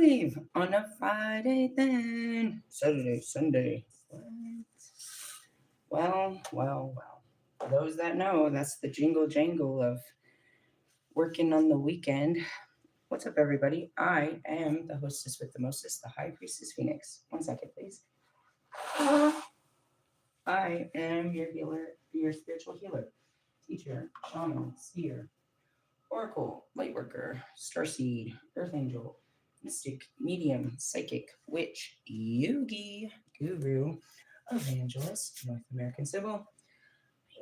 live on a Friday then. Saturday, Sunday. What? Well. For those that know, that's the jingle jangle of working on the weekend. What's up, everybody? I am the hostess with the mostest, the High Priestess Phoenix. 1 second, please. I am your healer, your spiritual healer, teacher, shaman, seer, oracle, lightworker, starseed, earth angel, mystic, medium, psychic, witch, yogi, guru, evangelist, North American Civil.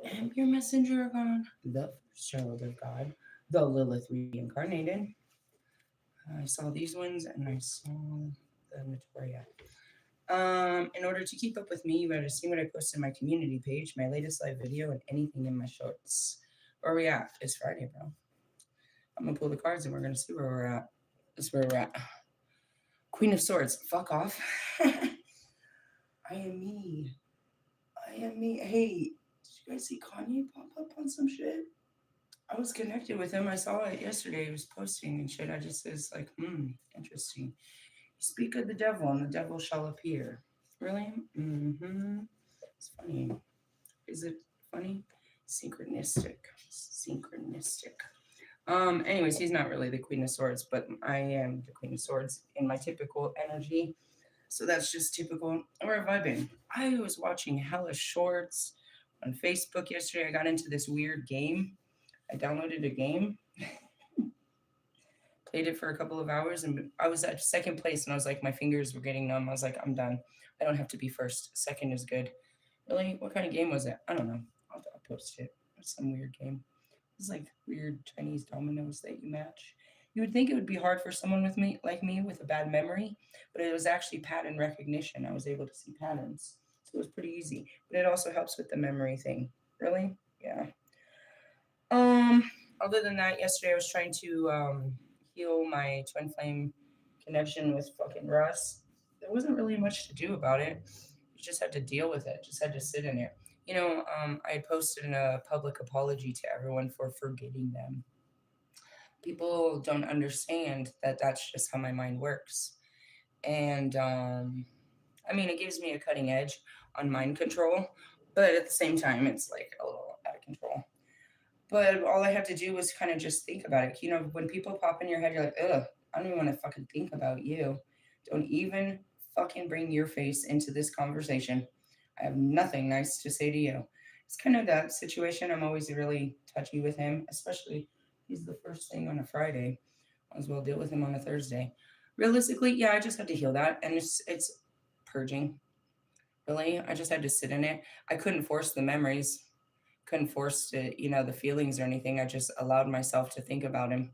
I am your messenger of God, the first child of God, the Lilith reincarnated. I saw these ones and I saw the Notoria. In order to keep up with me, you better see what I post in my community page, my latest live video, and anything in my shorts. Where are we at? It's Friday, bro. I'm gonna pull the cards and we're gonna see where we're at. That's where we're at. Queen of Swords. Fuck off. I am me. Hey, did you guys see Kanye pop up on some shit? I was connected with him. I saw it yesterday. He was posting and shit. I just was like, interesting. You speak of the devil and the devil shall appear. Really? Mm-hmm. It's funny. Is it funny? Synchronistic. Anyways, he's not really the Queen of Swords, but I am the Queen of Swords in my typical energy. So that's just typical. We're vibing. I was watching hella shorts on Facebook yesterday. I got into this weird game. I downloaded a game, played it for a couple of hours, and I was at second place, and I was like, my fingers were getting numb. I was like, I'm done. I don't have to be first. Second is good. Really? What kind of game was it? I don't know. I'll post it. It's some weird game. It's like weird Chinese dominoes that you match. You would think it would be hard for someone with me, like me, with a bad memory, but it was actually pattern recognition. I was able to see patterns, so it was pretty easy. But it also helps with the memory thing. Really? Yeah. Other than that, yesterday I was trying to heal my twin flame connection with fucking Russ. There wasn't really much to do about it. You just had to deal with it. Just had to sit in it. I had posted a public apology to everyone for forgetting them. People don't understand that that's just how my mind works. And it gives me a cutting edge on mind control, but at the same time, it's like a little out of control. But all I had to do was kind of just think about it. When people pop in your head, you're like, ugh, I don't even want to fucking think about you. Don't even fucking bring your face into this conversation. I have nothing nice to say to you. It's kind of that situation. I'm always really touchy with him, especially he's the first thing on a Friday. Might as well deal with him on a Thursday. Realistically, yeah, I just had to heal that, and it's purging. Really, I just had to sit in it. I couldn't force the memories, couldn't force the feelings or anything. I just allowed myself to think about him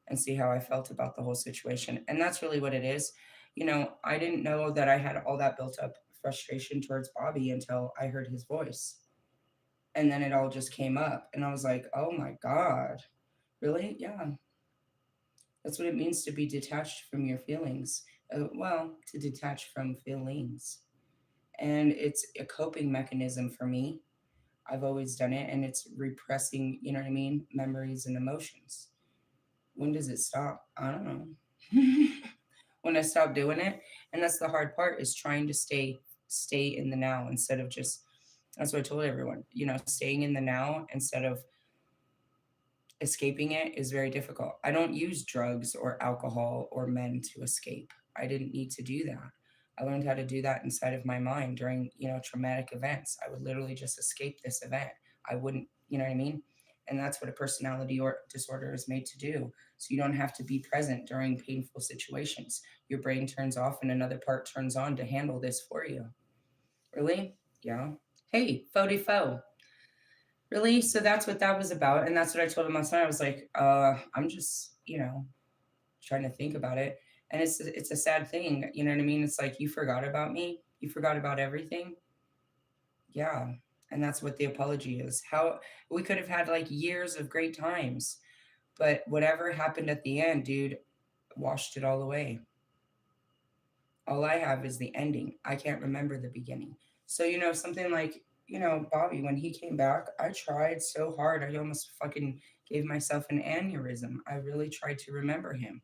and see how I felt about the whole situation, and that's really what it is. I didn't know that I had all that built up frustration towards Bobby until I heard his voice. And then it all just came up and I was like, oh my God, really? Yeah. That's what it means to be detached from your feelings. To detach from feelings. And it's a coping mechanism for me. I've always done it, and it's repressing, memories and emotions. When does it stop? I don't know. When I stop doing it. And that's the hard part, is trying to stay in the now instead of just, that's what I told everyone, staying in the now instead of escaping it is very difficult. I don't use drugs or alcohol or men to escape. I didn't need to do that. I learned how to do that inside of my mind during, traumatic events. I would literally just escape this event. I wouldn't, you know what I mean? And that's what a personality or disorder is made to do. So you don't have to be present during painful situations. Your brain turns off and another part turns on to handle this for you. Really? Yeah. Hey, faux faux. Really? So that's what that was about. And that's what I told him last night. I was like, I'm just, trying to think about it. And it's a sad thing. You know what I mean? It's like, you forgot about me. You forgot about everything. Yeah. And that's what the apology is. How we could have had like years of great times, but whatever happened at the end, dude, washed it all away. All I have is the ending. I can't remember the beginning. So, something like, Bobby, when he came back, I tried so hard. I almost fucking gave myself an aneurysm. I really tried to remember him.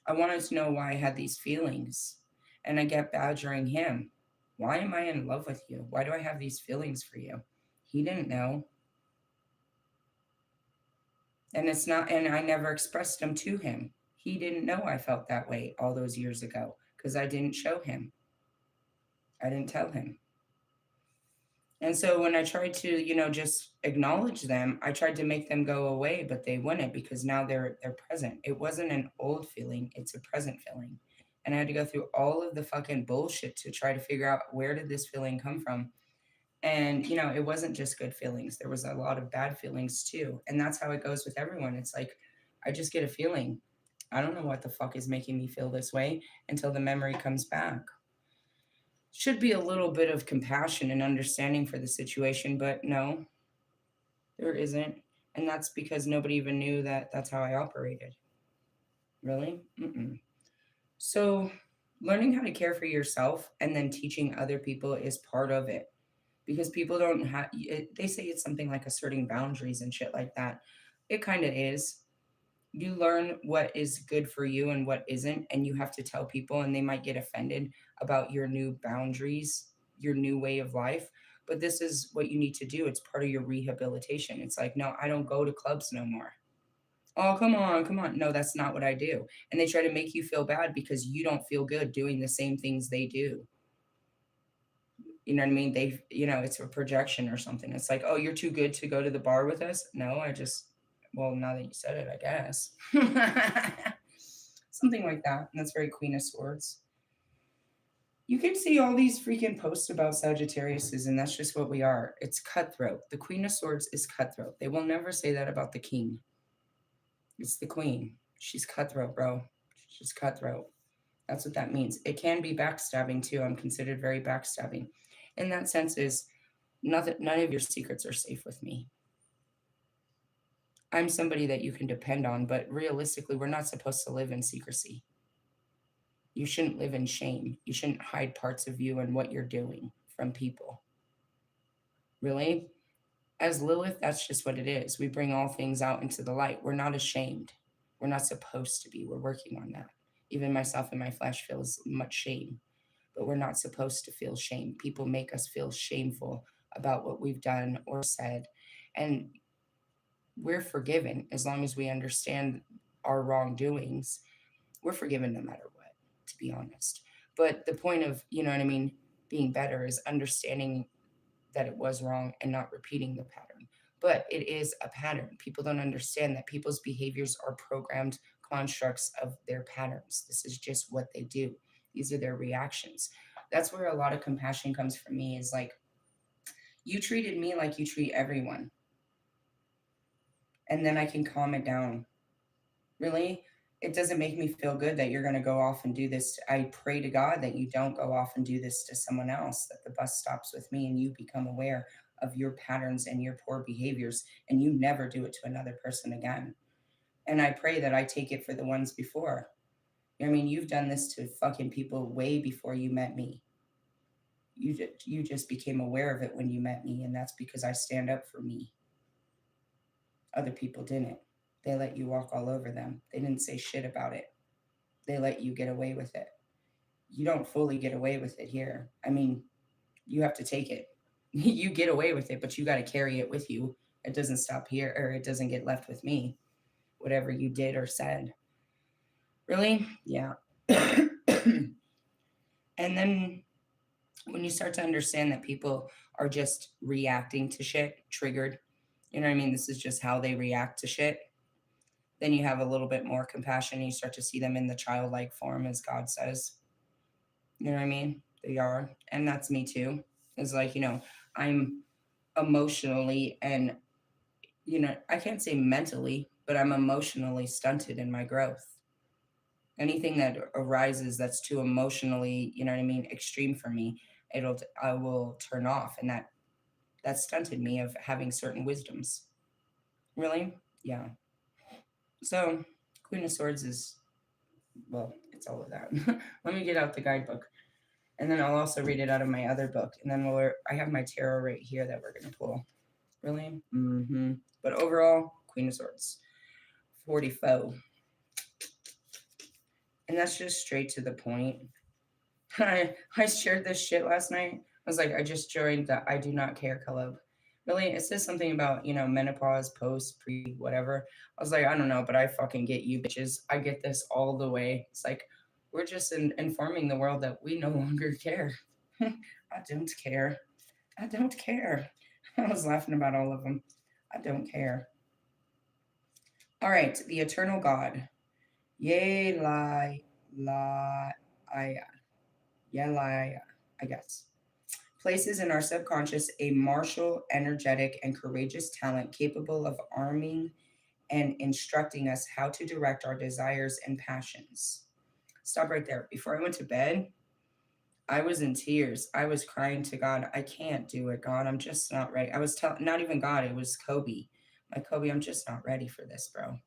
I wanted to know why I had these feelings. And I kept badgering him. Why am I in love with you? Why do I have these feelings for you? He didn't know. And it's not, and I never expressed them to him. He didn't know I felt that way all those years ago because I didn't show him. I didn't tell him. And so when I tried to, just acknowledge them, I tried to make them go away, but they wouldn't because now they're present. It wasn't an old feeling, it's a present feeling. And I had to go through all of the fucking bullshit to try to figure out where did this feeling come from. And it wasn't just good feelings. There was a lot of bad feelings too. And that's how it goes with everyone. It's like I just get a feeling. I don't know what the fuck is making me feel this way until the memory comes back. Should be a little bit of compassion and understanding for the situation, but no, there isn't. And that's because nobody even knew that that's how I operated. Really? Mm-mm. So, learning how to care for yourself and then teaching other people is part of it. Because people don't have, they say it's something like asserting boundaries and shit like that. It kind of is. You learn what is good for you and what isn't, and you have to tell people, and they might get offended about your new boundaries, your new way of life. But this is what you need to do. It's part of your rehabilitation. It's like, no, I don't go to clubs no more. Oh, come on, come on. No, that's not what I do. And they try to make you feel bad because you don't feel good doing the same things they do. You know what I mean? It's a projection or something. It's like, oh, you're too good to go to the bar with us. No, well, now that you said it, I guess. Something like that. And that's very Queen of Swords. You can see all these freaking posts about Sagittariuses, and that's just what we are. It's cutthroat. The Queen of Swords is cutthroat. They will never say that about the King. It's the Queen. She's cutthroat, bro. She's cutthroat. That's what that means. It can be backstabbing too. I'm considered very backstabbing. In that sense, is nothing. None of your secrets are safe with me. I'm somebody that you can depend on, but realistically, we're not supposed to live in secrecy. You shouldn't live in shame. You shouldn't hide parts of you and what you're doing from people. Really? As Lilith, that's just what it is. We bring all things out into the light. We're not ashamed. We're not supposed to be. We're working on that. Even myself in my flesh feels much shame, but we're not supposed to feel shame. People make us feel shameful about what we've done or said. And we're forgiven as long as we understand our wrongdoings. We're forgiven no matter what, to be honest. But the point of, you know what I mean, being better is understanding that it was wrong and not repeating the pattern. But it is a pattern. People don't understand that people's behaviors are programmed constructs of their patterns. This is just what they do. These are their reactions. That's where a lot of compassion comes from me is like, you treated me like you treat everyone. And then I can calm it down. Really? It doesn't make me feel good that you're going to go off and do this. I pray to God that you don't go off and do this to someone else, that the bus stops with me and you become aware of your patterns and your poor behaviors and you never do it to another person again. And I pray that I take it for the ones before. I mean, you've done this to fucking people way before you met me. You just became aware of it when you met me, and that's because I stand up for me. Other people didn't. They let you walk all over them. They didn't say shit about it. They let you get away with it. You don't fully get away with it here. I mean, you have to take it. You get away with it, but you got to carry it with you. It doesn't stop here, or it doesn't get left with me. Whatever you did or said. Really? Yeah. And then when you start to understand that people are just reacting to shit, triggered, you know what I mean? This is just how they react to shit. Then you have a little bit more compassion. You start to see them in the childlike form, as God says. You know what I mean? They are. And that's me too. It's like, I'm emotionally and, I can't say mentally, but I'm emotionally stunted in my growth. Anything that arises that's too emotionally, you know what I mean, extreme for me, I will turn off. And that stunted me of having certain wisdoms. Really? Yeah. So Queen of Swords is, well, it's all of that. Let me get out the guidebook. And then I'll also read it out of my other book. And then I have my tarot right here that we're going to pull. Really? Mm-hmm. But overall, Queen of Swords. 44. And that's just straight to the point. I shared this shit last night. I was like, I just joined the I Do Not Care Club. Really, it says something about, menopause, post, pre, whatever. I was like, I don't know, but I fucking get you bitches. I get this all the way. It's like, we're just informing the world that we no longer care. I don't care. I don't care. I was laughing about all of them. I don't care. All right, the eternal God. Yea, lie, lie, yeah, lie, I guess. Places in our subconscious a martial, energetic, and courageous talent capable of arming and instructing us how to direct our desires and passions. Stop right there. Before I went to bed, I was in tears. I was crying to God. I can't do it, God. I'm just not ready. I was telling, not even God, it was Kobe. Like, Kobe, I'm just not ready for this, bro.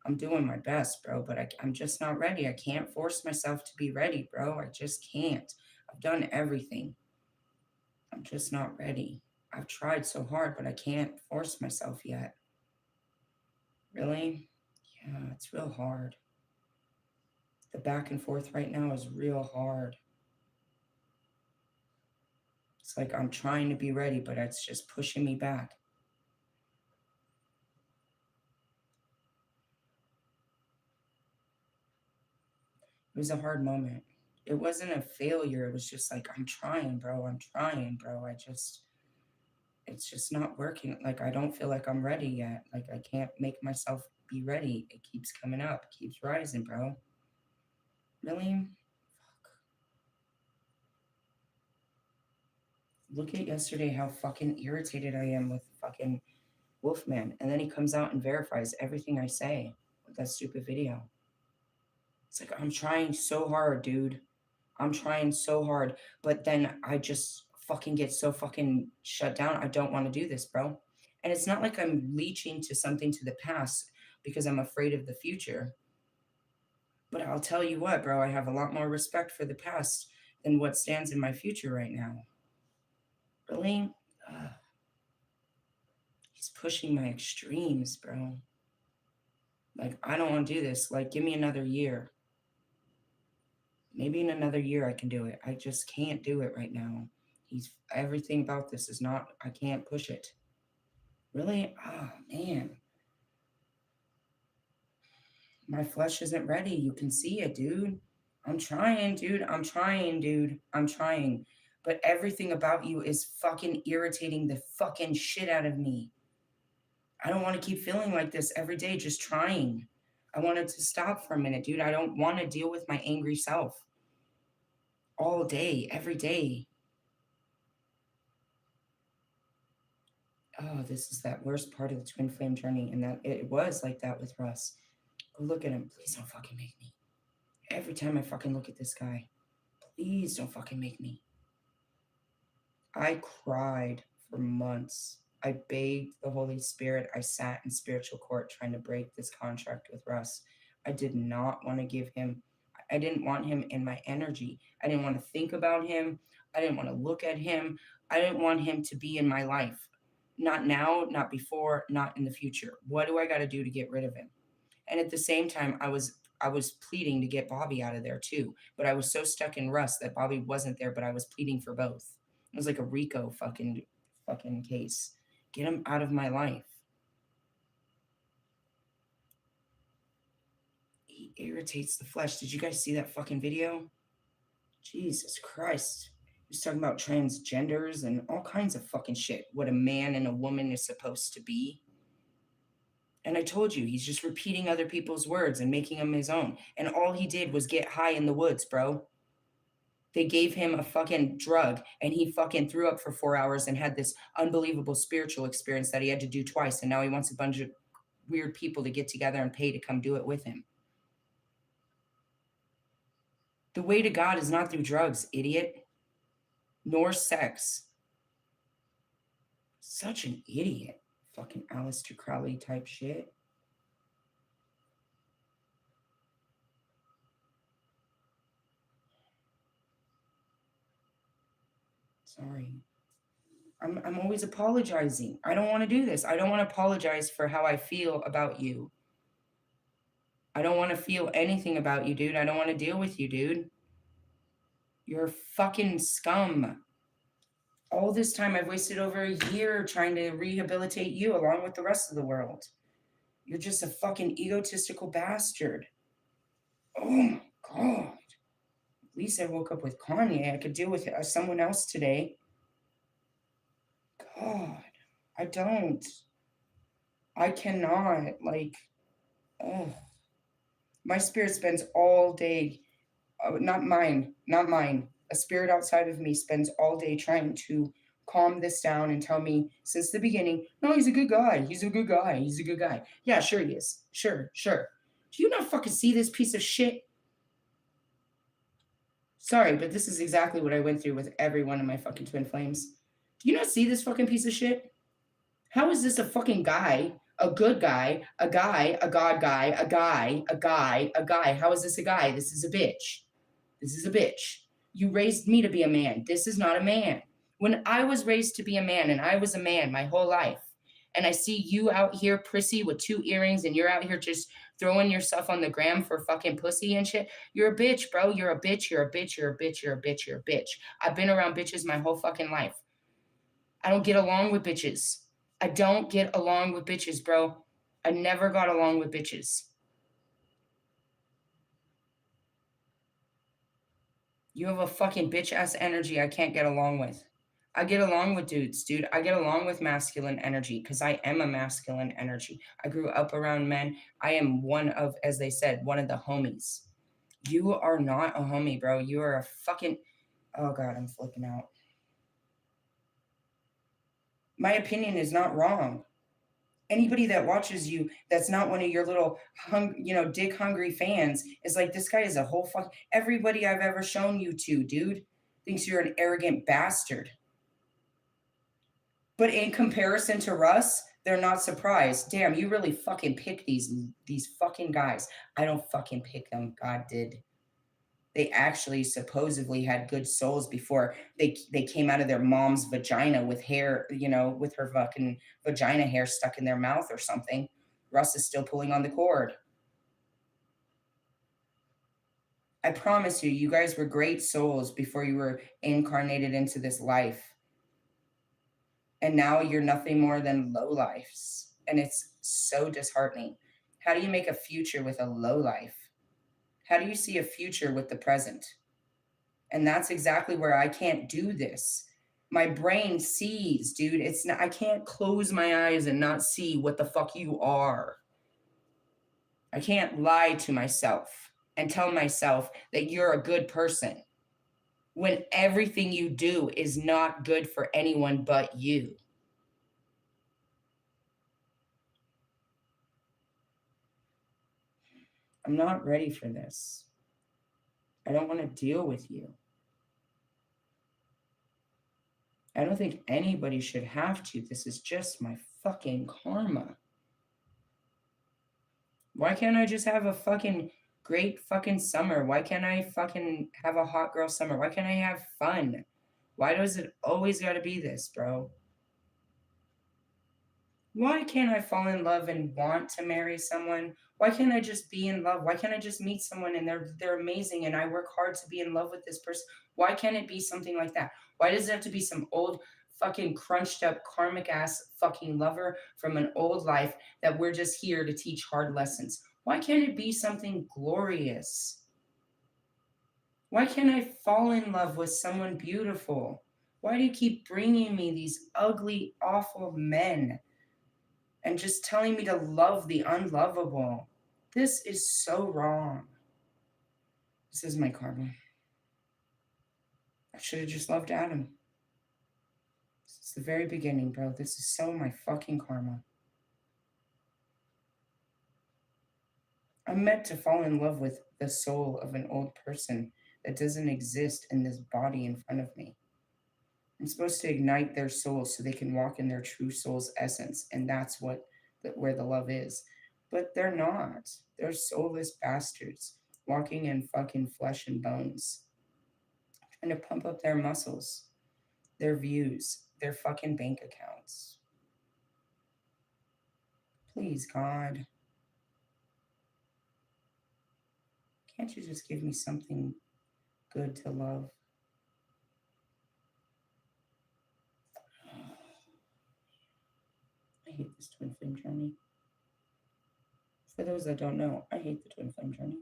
I'm doing my best, bro, but I'm just not ready. I can't force myself to be ready, bro. I just can't. I've done everything. I'm just not ready. I've tried so hard, but I can't force myself yet. Really? Yeah, it's real hard. The back and forth right now is real hard. It's like I'm trying to be ready, but it's just pushing me back. It was a hard moment. It wasn't a failure. It was just like, I'm trying, bro. I'm trying, bro. It's just not working. Like, I don't feel like I'm ready yet. Like, I can't make myself be ready. It keeps coming up, keeps rising, bro. Really? Look at yesterday how fucking irritated I am with fucking Wolfman. And then he comes out and verifies everything I say with that stupid video. It's like, I'm trying so hard, dude. I'm trying so hard. But then I just fucking get so fucking shut down. I don't want to do this, bro. And it's not like I'm leeching to something to the past because I'm afraid of the future. But I'll tell you what, bro, I have a lot more respect for the past than what stands in my future right now. Really? He's pushing my extremes, bro. Like, I don't want to do this. Like, give me another year. Maybe in another year I can do it. I just can't do it right now. He's everything about this is not, I can't push it. Really? Oh, man. My flesh isn't ready. You can see it, dude. I'm trying, dude. I'm trying, dude. I'm trying. But everything about you is fucking irritating the fucking shit out of me. I don't want to keep feeling like this every day, just trying. I wanted to stop for a minute, dude. I don't want to deal with my angry self all day, every day. Oh, this is that worst part of the twin flame journey. And that it was like that with Russ. Go look at him. Please don't fucking make me. Every time I fucking look at this guy, please don't fucking make me. I cried for months. I begged the Holy Spirit. I sat in spiritual court trying to break this contract with Russ. I did not want to give him, I didn't want him in my energy. I didn't want to think about him. I didn't want to look at him. I didn't want him to be in my life. Not now, not before, not in the future. What do I got to do to get rid of him? And at the same time, I was pleading to get Bobby out of there too. But I was so stuck in Russ that Bobby wasn't there, but I was pleading for both. It was like a Rico fucking case. Get him out of my life. He irritates the flesh. Did you guys see that fucking video? Jesus Christ. He was talking about transgenders and all kinds of fucking shit. What a man and a woman is supposed to be. And I told you, he's just repeating other people's words and making them his own. And all he did was get high in the woods, bro. They gave him a fucking drug and he fucking threw up for 4 hours and had this unbelievable spiritual experience that he had to do twice. And now he wants a bunch of weird people to get together and pay to come do it with him. The way to God is not through drugs, idiot, nor sex. Such an idiot. Fucking Aleister Crowley type shit. Sorry. I'm always apologizing. I don't want to do this. I don't want to apologize for how I feel about you. I don't want to feel anything about you, dude. I don't want to deal with you, dude. You're fucking scum. All this time I've wasted over a year trying to rehabilitate you along with the rest of the world. You're just a fucking egotistical bastard. Oh my god. At least I woke up with Kanye. I could deal with someone else today. God, I don't. I cannot. Like, oh. My spirit spends all day, not mine. A spirit outside of me spends all day trying to calm this down and tell me since the beginning, no, he's a good guy. He's a good guy. He's a good guy. Yeah, sure he is. Sure, sure. Do you not fucking see this piece of shit? Sorry, but this is exactly what I went through with every one of my fucking twin flames. Do you not see this fucking piece of shit? How is this a fucking guy, a good guy, a guy, a god guy, a guy, a guy, a guy? How is this a guy? This is a bitch. This is a bitch. You raised me to be a man. This is not a man. When I was raised to be a man and I was a man my whole life, and I see you out here prissy with 2 earrings and you're out here just throwing yourself on the gram for fucking pussy and shit, you're a bitch, bro. You're a bitch. You're a bitch. You're a bitch. You're a bitch. You're a bitch. I've been around bitches my whole fucking life. I don't get along with bitches. I don't get along with bitches, bro. I never got along with bitches. You have a fucking bitch ass energy I can't get along with. I get along with dudes, dude. I get along with masculine energy because I am a masculine energy. I grew up around men. I am one of, as they said, one of the homies. You are not a homie, bro. You are a fucking. Oh, God, I'm flipping out. My opinion is not wrong. Anybody that watches you that's not one of your little dick hungry fans is like, this guy is a whole fuck. Everybody I've ever shown you to, dude, thinks you're an arrogant bastard. But in comparison to Russ, they're not surprised. Damn, you really fucking pick these fucking guys. I don't fucking pick them. God did. They actually supposedly had good souls before they came out of their mom's vagina with hair, with her fucking vagina hair stuck in their mouth or something. Russ is still pulling on the cord. I promise you, you guys were great souls before you were incarnated into this life. And now you're nothing more than lowlifes. And it's so disheartening. How do you make a future with a lowlife? How do you see a future with the present? And that's exactly where I can't do this. My brain sees, dude. I can't close my eyes and not see what the fuck you are. I can't lie to myself and tell myself that you're a good person when everything you do is not good for anyone but you. I'm not ready for this. I don't want to deal with you. I don't think anybody should have to. This is just my fucking karma. Why can't I just have a fucking great fucking summer? Why can't I fucking have a hot girl summer? Why can't I have fun? Why does it always gotta be this, bro? Why can't I fall in love and want to marry someone? Why can't I just be in love? Why can't I just meet someone and they're amazing and I work hard to be in love with this person? Why can't it be something like that? Why does it have to be some old fucking crunched up karmic ass fucking lover from an old life that we're just here to teach hard lessons? Why can't it be something glorious? Why can't I fall in love with someone beautiful? Why do you keep bringing me these ugly, awful men? And just telling me to love the unlovable. This is so wrong. This is my karma. I should have just loved Adam. Since the very beginning, bro. This is so my fucking karma. I'm meant to fall in love with the soul of an old person that doesn't exist in this body in front of me. I'm supposed to ignite their soul so they can walk in their true soul's essence, and that's where the love is. But they're not. They're soulless bastards walking in fucking flesh and bones, trying to pump up their muscles, their views, their fucking bank accounts. Please, God. Can't you just give me something good to love? I hate this twin flame journey. For those that don't know, I hate the twin flame journey.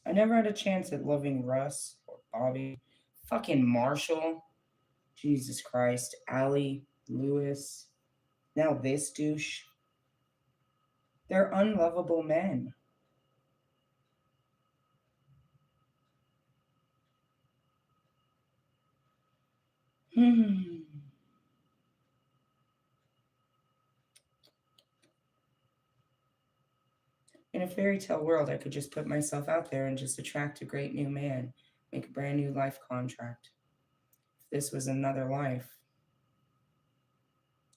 I never had a chance at loving Russ or Bobby. Fucking Marshall. Jesus Christ. Allie. Lewis. Now this douche. They're unlovable men. Hmm. In a fairy tale world, I could just put myself out there and just attract a great new man, make a brand new life contract. If this was another life,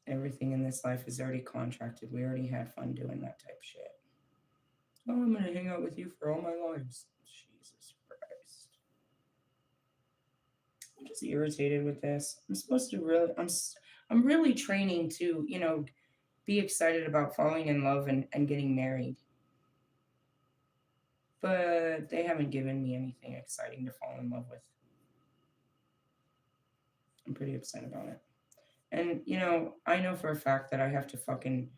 everything in this life is already contracted. We already had fun doing that type of shit. Oh, I'm gonna hang out with you for all my lives. Jesus Christ. I'm just irritated with this. I'm supposed to really, I'm really training to, be excited about falling in love and getting married. But they haven't given me anything exciting to fall in love with. I'm pretty upset about it. And, I know for a fact that I have to fucking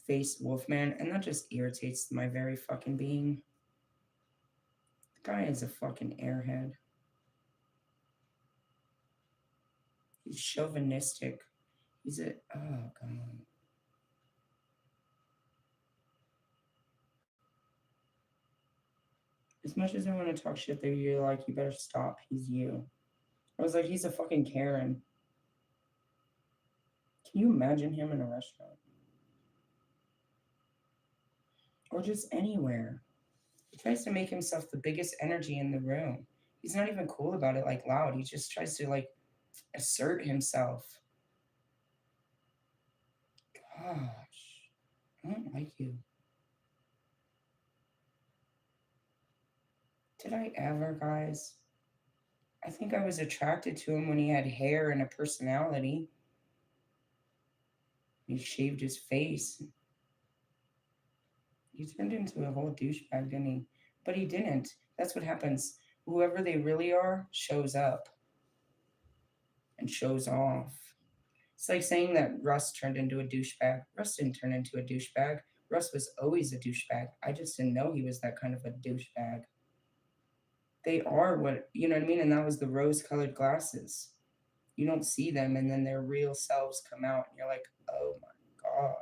face Wolfman, and that just irritates my very fucking being. The guy is a fucking airhead. He's chauvinistic. He's a, oh, God. As much as I want to talk shit, you're like, you better stop. He's you. I was like, he's a fucking Karen. Can you imagine him in a restaurant? Or just anywhere? He tries to make himself the biggest energy in the room. He's not even cool about it, like loud. He just tries to like assert himself. Gosh, I don't like you. Did I ever, guys? I think I was attracted to him when he had hair and a personality. He shaved his face. He turned into a whole douchebag, didn't he? But he didn't. That's what happens. Whoever they really are shows up and shows off. It's like saying that Russ turned into a douchebag. Russ didn't turn into a douchebag. Russ was always a douchebag. I just didn't know he was that kind of a douchebag. They are what, you know what I mean? And that was the rose colored glasses. You don't see them, and then their real selves come out, and you're like, oh my God.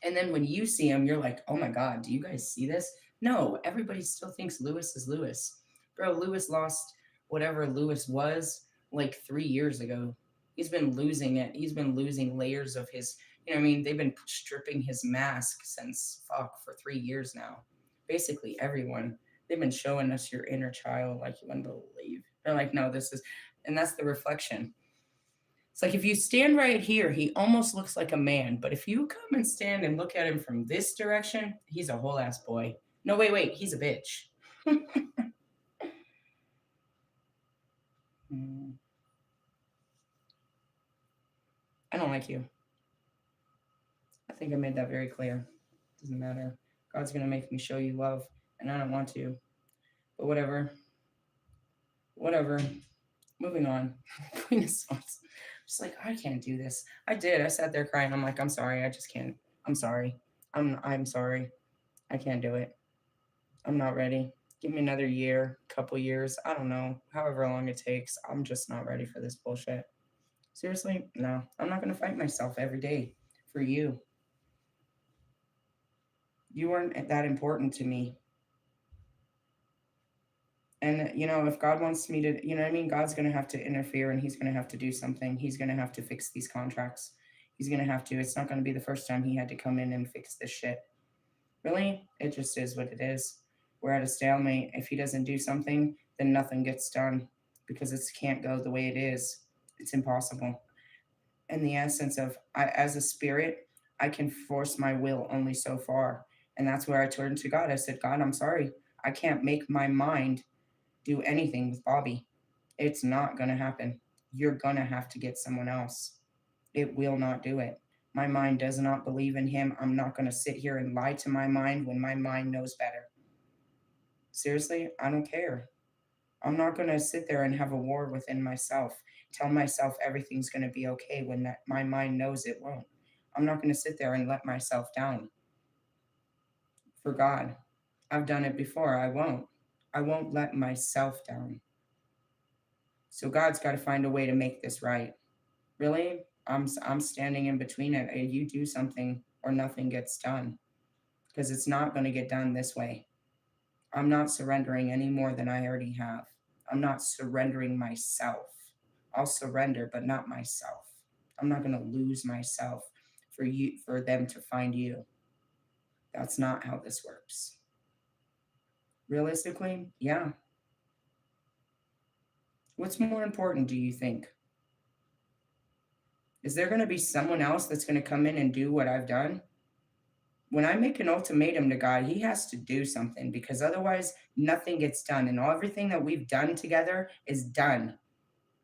And then when you see him, you're like, oh my God, do you guys see this? No, everybody still thinks Lewis is Lewis. Bro, Lewis lost whatever Lewis was like 3 years ago. He's been losing it. He's been losing layers of his, they've been stripping his mask since fuck for 3 years now. Basically, everyone. They've been showing us your inner child like you wouldn't believe. They're like, no, this is, and that's the reflection. It's like if you stand right here, he almost looks like a man. But if you come and stand and look at him from this direction, he's a whole ass boy. No, wait, he's a bitch. I don't like you. I think I made that very clear. Doesn't matter. God's going to make me show you love, and I don't want to. But whatever. Whatever. Moving on. Queen of Swords. Just like, I can't do this. I did. I sat there crying. I'm like, I'm sorry. I just can't. I'm sorry. I'm sorry. I can't do it. I'm not ready. Give me another year, couple years. I don't know. However long it takes. I'm just not ready for this bullshit. Seriously? No. I'm not going to fight myself every day for you. You weren't that important to me. And, if God wants me to, God's going to have to interfere and he's going to have to do something. He's going to have to fix these contracts. He's going to have to. It's not going to be the first time he had to come in and fix this shit. Really? It just is what it is. We're at a stalemate. If he doesn't do something, then nothing gets done because it can't go the way it is. It's impossible. In the essence of, as a spirit, I can force my will only so far. And that's where I turned to God. I said, God, I'm sorry. I can't make my mind do anything with Bobby. It's not going to happen. You're going to have to get someone else. It will not do it. My mind does not believe in him. I'm not going to sit here and lie to my mind when my mind knows better. Seriously, I don't care. I'm not going to sit there and have a war within myself, tell myself everything's going to be okay when my mind knows it won't. I'm not going to sit there and let myself down for God. I've done it before. I won't. I won't let myself down. So God's got to find a way to make this right. Really? I'm standing in between it. You do something or nothing gets done because it's not going to get done this way. I'm not surrendering any more than I already have. I'm not surrendering myself. I'll surrender, but not myself. I'm not going to lose myself for them to find you. That's not how this works. Realistically, yeah. What's more important, do you think? Is there going to be someone else that's going to come in and do what I've done? When I make an ultimatum to God, he has to do something because otherwise nothing gets done. And everything that we've done together is done.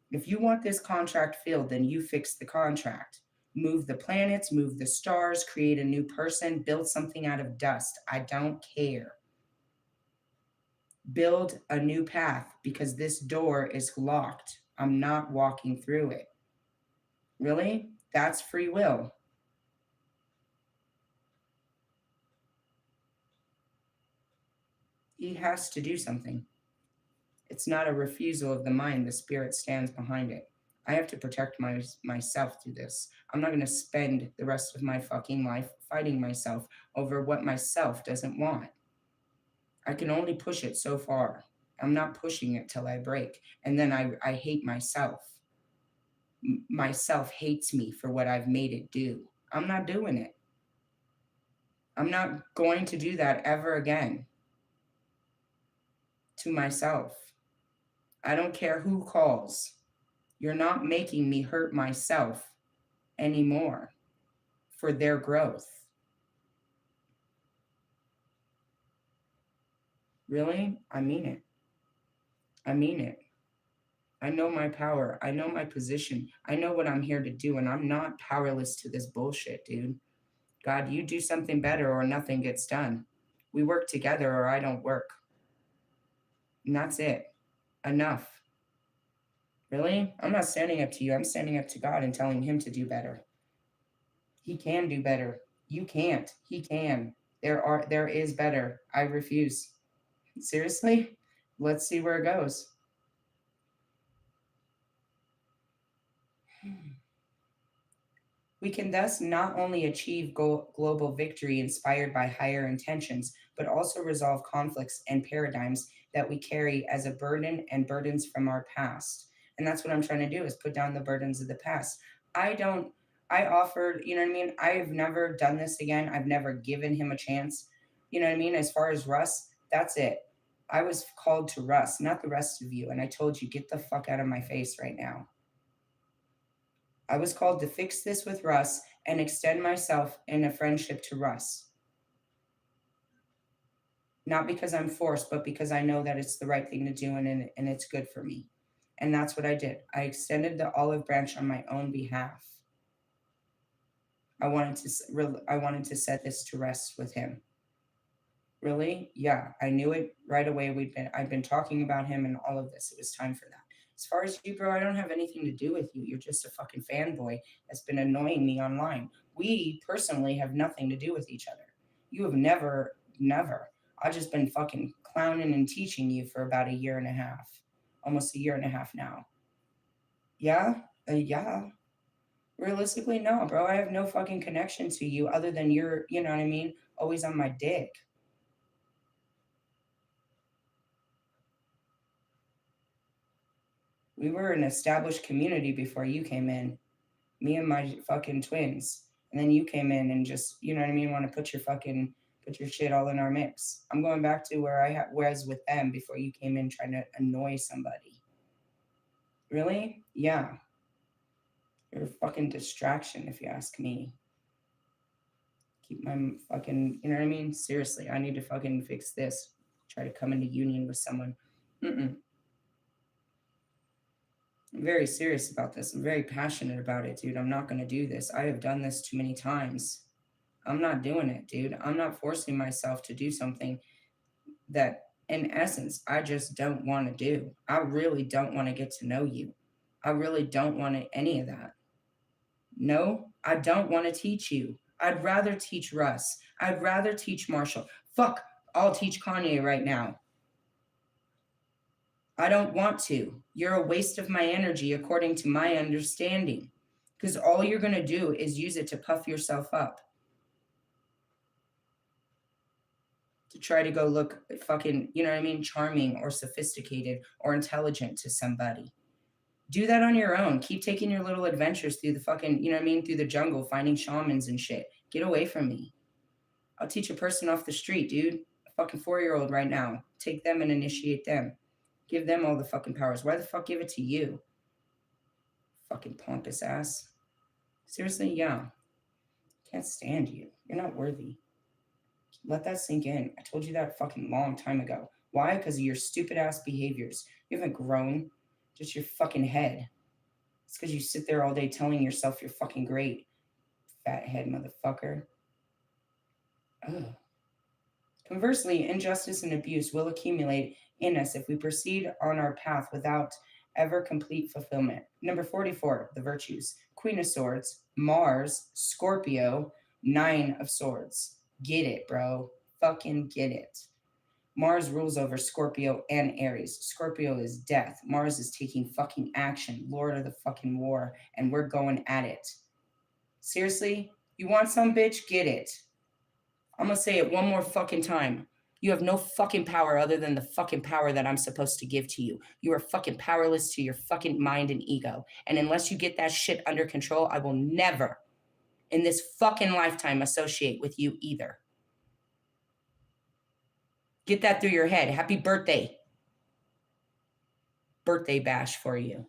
If you want this contract filled, then you fix the contract. Move the planets, move the stars, create a new person, build something out of dust. I don't care. Build a new path because this door is locked. I'm not walking through it. Really? That's free will. He has to do something. It's not a refusal of the mind. The spirit stands behind it. I have to protect myself through this. I'm not going to spend the rest of my fucking life fighting myself over what myself doesn't want. I can only push it so far. I'm not pushing it till I break. And then I hate myself. Myself hates me for what I've made it do. I'm not doing it. I'm not going to do that ever again to myself. I don't care who calls. You're not making me hurt myself anymore for their growth. Really? I mean it. I mean it. I know my power. I know my position. I know what I'm here to do, and I'm not powerless to this bullshit, dude. God, you do something better or nothing gets done. We work together or I don't work. And that's it. Enough. Really? I'm not standing up to you. I'm standing up to God and telling him to do better. He can do better. You can't. He can. There is better. I refuse. Seriously? Let's see where it goes. We can thus not only achieve global victory inspired by higher intentions, but also resolve conflicts and paradigms that we carry as a burden and burdens from our past. And that's what I'm trying to do is put down the burdens of the past. I offered, you know what I mean? I've never done this again. I've never given him a chance. You know what I mean? As far as Russ, that's it. I was called to Russ, not the rest of you. And I told you, get the fuck out of my face right now. I was called to fix this with Russ and extend myself in a friendship to Russ. Not because I'm forced, but because I know that it's the right thing to do and it's good for me. And that's what I did. I extended the olive branch on my own behalf. I wanted to set this to rest with him. Really? Yeah, I knew it right away. I've been talking about him and all of this. It was time for that. As far as you, bro, I don't have anything to do with you. You're just a fucking fanboy that's been annoying me online. We personally have nothing to do with each other. You have never. I've just been fucking clowning and teaching you for about a year and a half, almost a year and a half now. Yeah? Yeah. Realistically, no, bro. I have no fucking connection to you other than you're, you know what I mean, always on my dick. We were an established community before you came in. Me and my fucking twins. And then you came in and just, you know what I mean, want to put your shit all in our mix. I'm going back to where I was with them before you came in trying to annoy somebody. Really? Yeah. You're a fucking distraction if you ask me. Keep my fucking, you know what I mean? Seriously, I need to fucking fix this. Try to come into union with someone. Mm-mm. I'm very serious about this. I'm very passionate about it, dude. I'm not going to do this. I have done this too many times. I'm not doing it, dude. I'm not forcing myself to do something that, in essence, I just don't want to do. I really don't want to get to know you. I really don't want any of that. No, I don't want to teach you. I'd rather teach Russ. I'd rather teach Marshall. Fuck, I'll teach Kanye right now. I don't want to. You're a waste of my energy, according to my understanding. Because all you're going to do is use it to puff yourself up. To try to go look fucking, you know what I mean, charming or sophisticated or intelligent to somebody. Do that on your own. Keep taking your little adventures through the fucking, you know what I mean, through the jungle, finding shamans and shit. Get away from me. I'll teach a person off the street, dude. A fucking 4-year-old right now. Take them and initiate them. Give them all the fucking powers. Why the fuck give it to you? Fucking pompous ass. Seriously, yeah. Can't stand you. You're not worthy. Let that sink in. I told you that fucking long time ago. Why? Because of your stupid ass behaviors. You haven't grown. Just your fucking head. It's because you sit there all day telling yourself you're fucking great. Fat head motherfucker. Ugh. Conversely, injustice and abuse will accumulate in us if we proceed on our path without ever complete fulfillment. Number 44, the virtues. Queen of Swords, Mars, Scorpio, 9 of Swords. Get it, bro. Fucking get it. Mars rules over Scorpio and Aries. Scorpio is death. Mars is taking fucking action. Lord of the fucking war. And we're going at it. Seriously? You want some, bitch? Get it. I'm gonna say it one more fucking time. You have no fucking power other than the fucking power that I'm supposed to give to you. You are fucking powerless to your fucking mind and ego. And unless you get that shit under control, I will never in this fucking lifetime associate with you either. Get that through your head. Happy birthday. Birthday bash for you.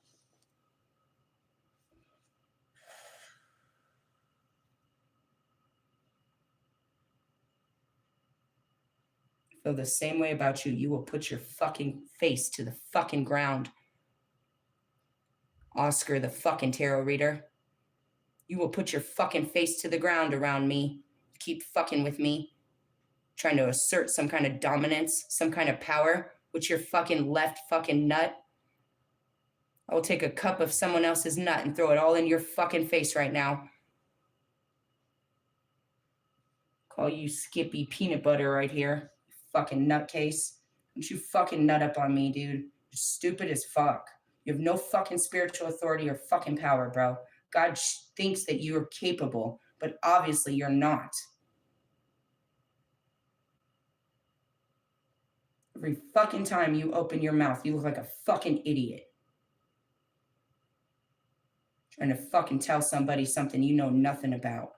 Feel the same way about you. You will put your fucking face to the fucking ground. Oscar, the fucking tarot reader. You will put your fucking face to the ground around me. Keep fucking with me. Trying to assert some kind of dominance, some kind of power with your fucking left fucking nut. I will take a cup of someone else's nut and throw it all in your fucking face right now. Call you Skippy Peanut Butter right here. You fucking nutcase. Don't you fucking nut up on me, dude. You're stupid as fuck. You have no fucking spiritual authority or fucking power, bro. God thinks that you're capable, but obviously you're not. Every fucking time you open your mouth, you look like a fucking idiot. Trying to fucking tell somebody something you know nothing about.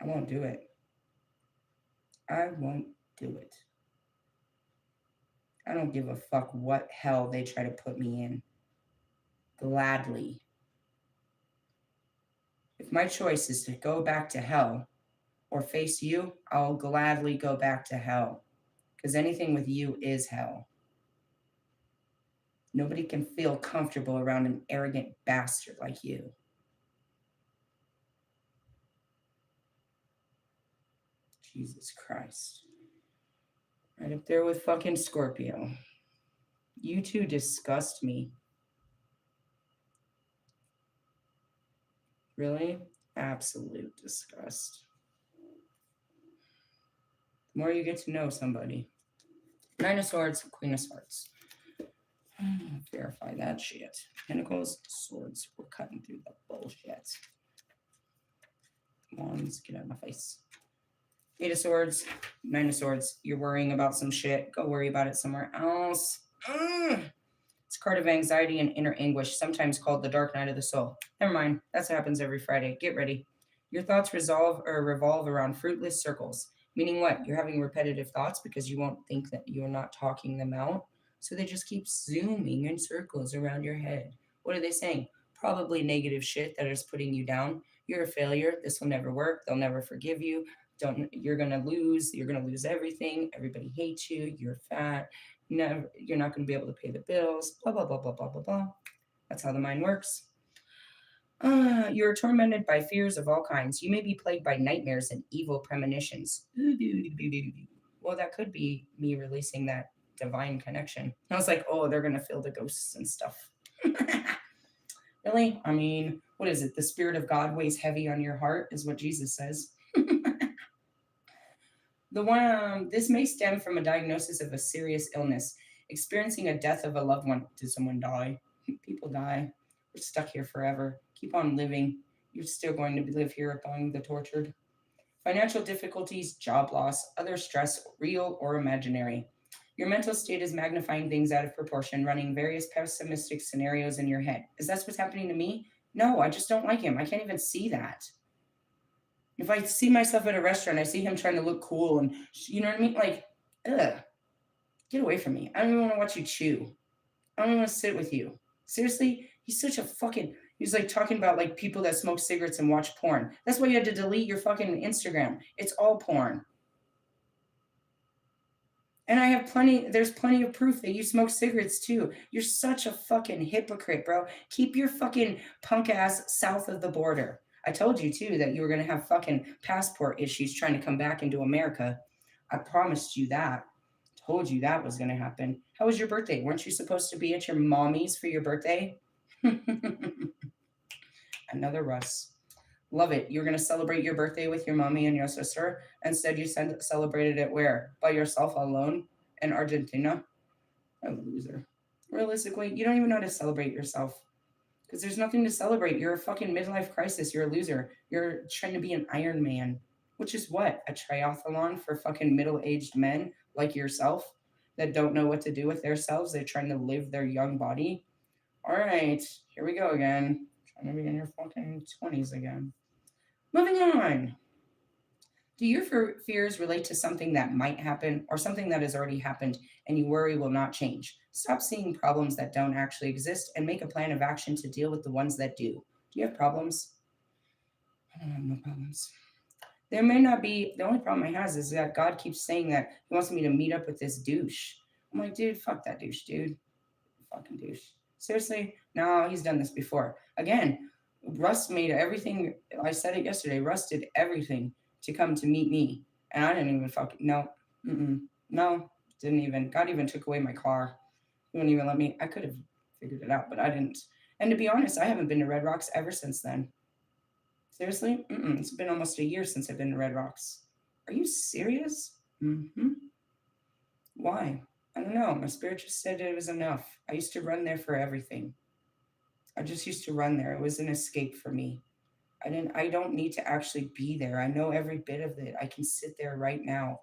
I won't do it. I won't do it. I don't give a fuck what hell they try to put me in. Gladly. If my choice is to go back to hell or face you, I'll gladly go back to hell. Because anything with you is hell. Nobody can feel comfortable around an arrogant bastard like you. Jesus Christ. Right up there with fucking Scorpio. You two disgust me. Really? Absolute disgust. The more you get to know somebody. 9 of Swords, Queen of Swords. Verify that shit. Pentacles, Swords. We're cutting through the bullshit. Come on, let's get out of my face. 8 of Swords, 9 of Swords. You're worrying about some shit. Go worry about it somewhere else. It's a card of anxiety and inner anguish, sometimes called the dark night of the soul. Never mind. That's what happens every Friday. Get ready. Your thoughts revolve around fruitless circles. Meaning what? You're having repetitive thoughts because you won't think that you're not talking them out. So they just keep zooming in circles around your head. What are they saying? Probably negative shit that is putting you down. You're a failure. This will never work. They'll never forgive you. Don't you're gonna lose everything. Everybody hates you. You're fat. Never, you're not gonna be able to pay the bills. Blah blah blah blah blah blah blah. That's how the mind works. You're tormented by fears of all kinds. You may be plagued by nightmares and evil premonitions. Well, that could be me releasing that divine connection. I was like, oh, they're gonna feel the ghosts and stuff. Really? I mean, what is it? The spirit of God weighs heavy on your heart, is what Jesus says. This may stem from a diagnosis of a serious illness, experiencing a death of a loved one. Did someone die? People die. We're stuck here forever. Keep on living. You're still going to live here among the tortured. Financial difficulties, job loss, other stress, real or imaginary. Your mental state is magnifying things out of proportion, running various pessimistic scenarios in your head. Is that what's happening to me? No, I just don't like him. I can't even see that. If I see myself at a restaurant, I see him trying to look cool and, you know what I mean? Like, ugh, get away from me. I don't even want to watch you chew. I don't even want to sit with you. Seriously? He's such a fucking, he's like talking about like people that smoke cigarettes and watch porn. That's why you had to delete your fucking Instagram. It's all porn. And there's plenty of proof that you smoke cigarettes too. You're such a fucking hypocrite, bro. Keep your fucking punk ass south of the border. I told you too that you were gonna have fucking passport issues trying to come back into America. I promised you that. Told you that was gonna happen. How was your birthday? Weren't you supposed to be at your mommy's for your birthday? Another Russ. Love it. You're going to celebrate your birthday with your mommy and your sister. Instead, you celebrated it where? By yourself alone in Argentina? A loser. Realistically, you don't even know how to celebrate yourself because there's nothing to celebrate. You're a fucking midlife crisis. You're a loser. You're trying to be an Iron Man, which is what? A triathlon for fucking middle aged men like yourself that don't know what to do with themselves. They're trying to live their young body. All right, here we go again. Trying to be in your fucking 20s again. Moving on. Do your fears relate to something that might happen or something that has already happened and you worry will not change? Stop seeing problems that don't actually exist and make a plan of action to deal with the ones that do. Do you have problems? I don't have no problems. There may not be, the only problem I have is that God keeps saying that he wants me to meet up with this douche. I'm like, dude, fuck that douche, dude. Fucking douche. Seriously? No, he's done this before. Again, Russ made everything. I said it yesterday. Russ did everything to come to meet me, and I didn't even fucking no, no, didn't even. God even took away my car. He wouldn't even let me. I could have figured it out, but I didn't. And to be honest, I haven't been to Red Rocks ever since then. Seriously, it's been almost a year since I've been to Red Rocks. Are you serious? Why? I don't know. My spirit just said it was enough. I used to run there for everything. I just used to run there. It was an escape for me. I don't need to actually be there. I know every bit of it. I can sit there right now.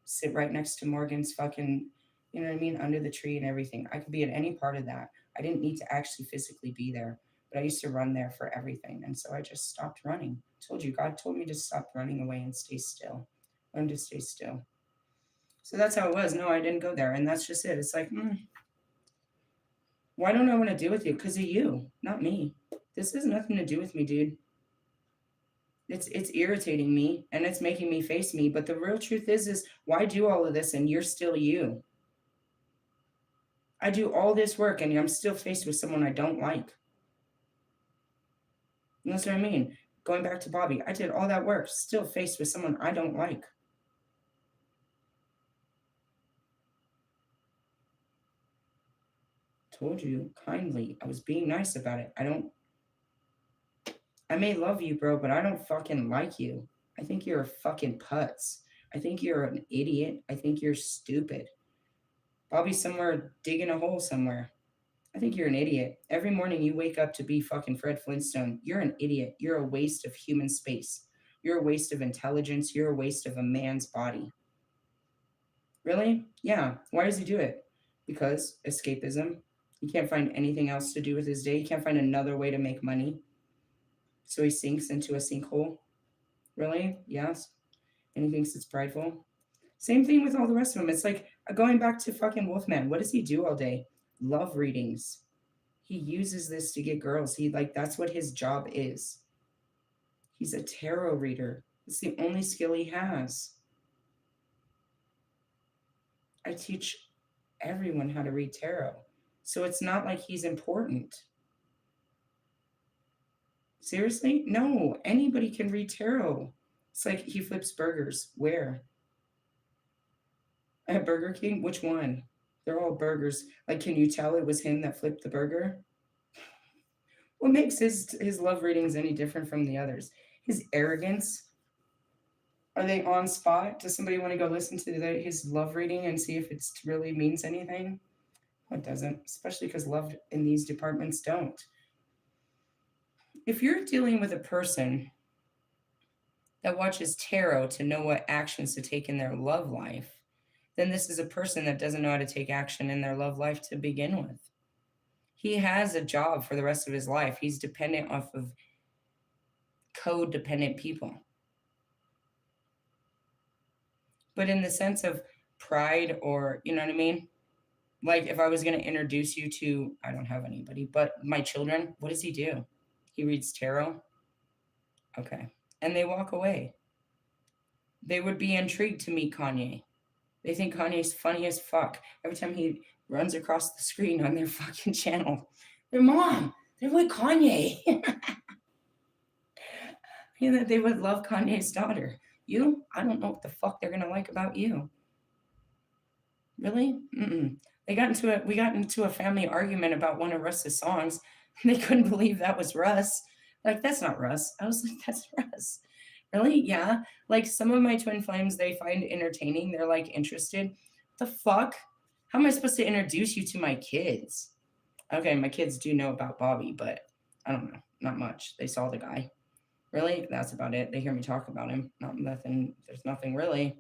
Sit right next to Morgan's fucking, you know what I mean, under the tree and everything. I could be at any part of that. I didn't need to actually physically be there, but I used to run there for everything. And so I just stopped running. I told you, God told me to stop running away and stay still. Learn to stay still. So that's how it was. No, I didn't go there. And that's just it. It's like, why don't I want to deal with you? Because of you, not me. This has nothing to do with me, dude. It's irritating me and it's making me face me. But the real truth is why do all of this and you're still you? I do all this work and I'm still faced with someone I don't like. And that's what I mean. Going back to Bobby, I did all that work, still faced with someone I don't like. Told you kindly. I was being nice about it. I may love you, bro, but I don't fucking like you. I think you're a fucking putz. I think you're an idiot. I think you're stupid. Bobby's somewhere digging a hole somewhere. I think you're an idiot. Every morning you wake up to be fucking Fred Flintstone. You're an idiot. You're a waste of human space. You're a waste of intelligence. You're a waste of a man's body. Really? Yeah. Why does he do it? Because escapism. He can't find anything else to do with his day. He can't find another way to make money. So he sinks into a sinkhole. Really? Yes. And he thinks it's prideful. Same thing with all the rest of them. It's like going back to fucking Wolfman. What does he do all day? Love readings. He uses this to get girls. That's what his job is. He's a tarot reader. It's the only skill he has. I teach everyone how to read tarot. So it's not like he's important. Seriously? No, anybody can read tarot. It's like he flips burgers. Where? At Burger King? Which one? They're all burgers. Like, can you tell it was him that flipped the burger? What makes his love readings any different from the others? His arrogance. Are they on spot? Does somebody want to go listen to his love reading and see if it really means anything? Well, it doesn't, especially because love in these departments don't. If you're dealing with a person that watches tarot to know what actions to take in their love life, then this is a person that doesn't know how to take action in their love life to begin with. He has a job for the rest of his life. He's dependent off of codependent people. But in the sense of pride, or, you know what I mean? Like, if I was going to introduce you to, I don't have anybody, but my children, what does he do? He reads tarot. Okay. And they walk away. They would be intrigued to meet Kanye. They think Kanye's funny as fuck. Every time he runs across the screen on their fucking channel, their mom, they're with Kanye. You know, they would love Kanye's daughter. You, I don't know what the fuck they're gonna like about you. Really? Mm-mm. We got into a family argument about one of Russ's songs. They couldn't believe that was Russ. Like, that's not Russ. I was like, that's Russ. Really? Yeah. Like, some of my twin flames they find entertaining. They're like interested. The fuck? How am I supposed to introduce you to my kids? Okay, my kids do know about Bobby, but I don't know. Not much. They saw the guy. Really? That's about it. They hear me talk about him. Not nothing. There's nothing really.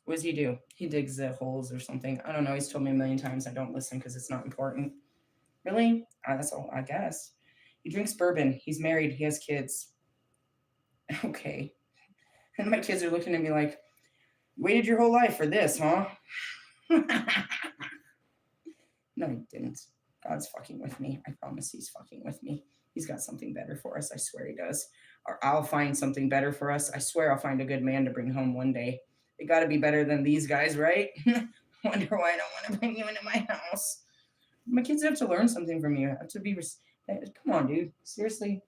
What does he do? He digs the holes or something. I don't know. He's told me a million times I don't listen because it's not important. Really? That's all, I guess. He drinks bourbon. He's married. He has kids. Okay. And my kids are looking at me like, waited your whole life for this, huh? No, he didn't. God's fucking with me. I promise he's fucking with me. He's got something better for us. I swear he does. Or I'll find something better for us. I swear I'll find a good man to bring home one day. It got to be better than these guys, right? Wonder why I don't want to bring you into my house. My kids have to learn something from you. Have to be. Come on, dude. Seriously.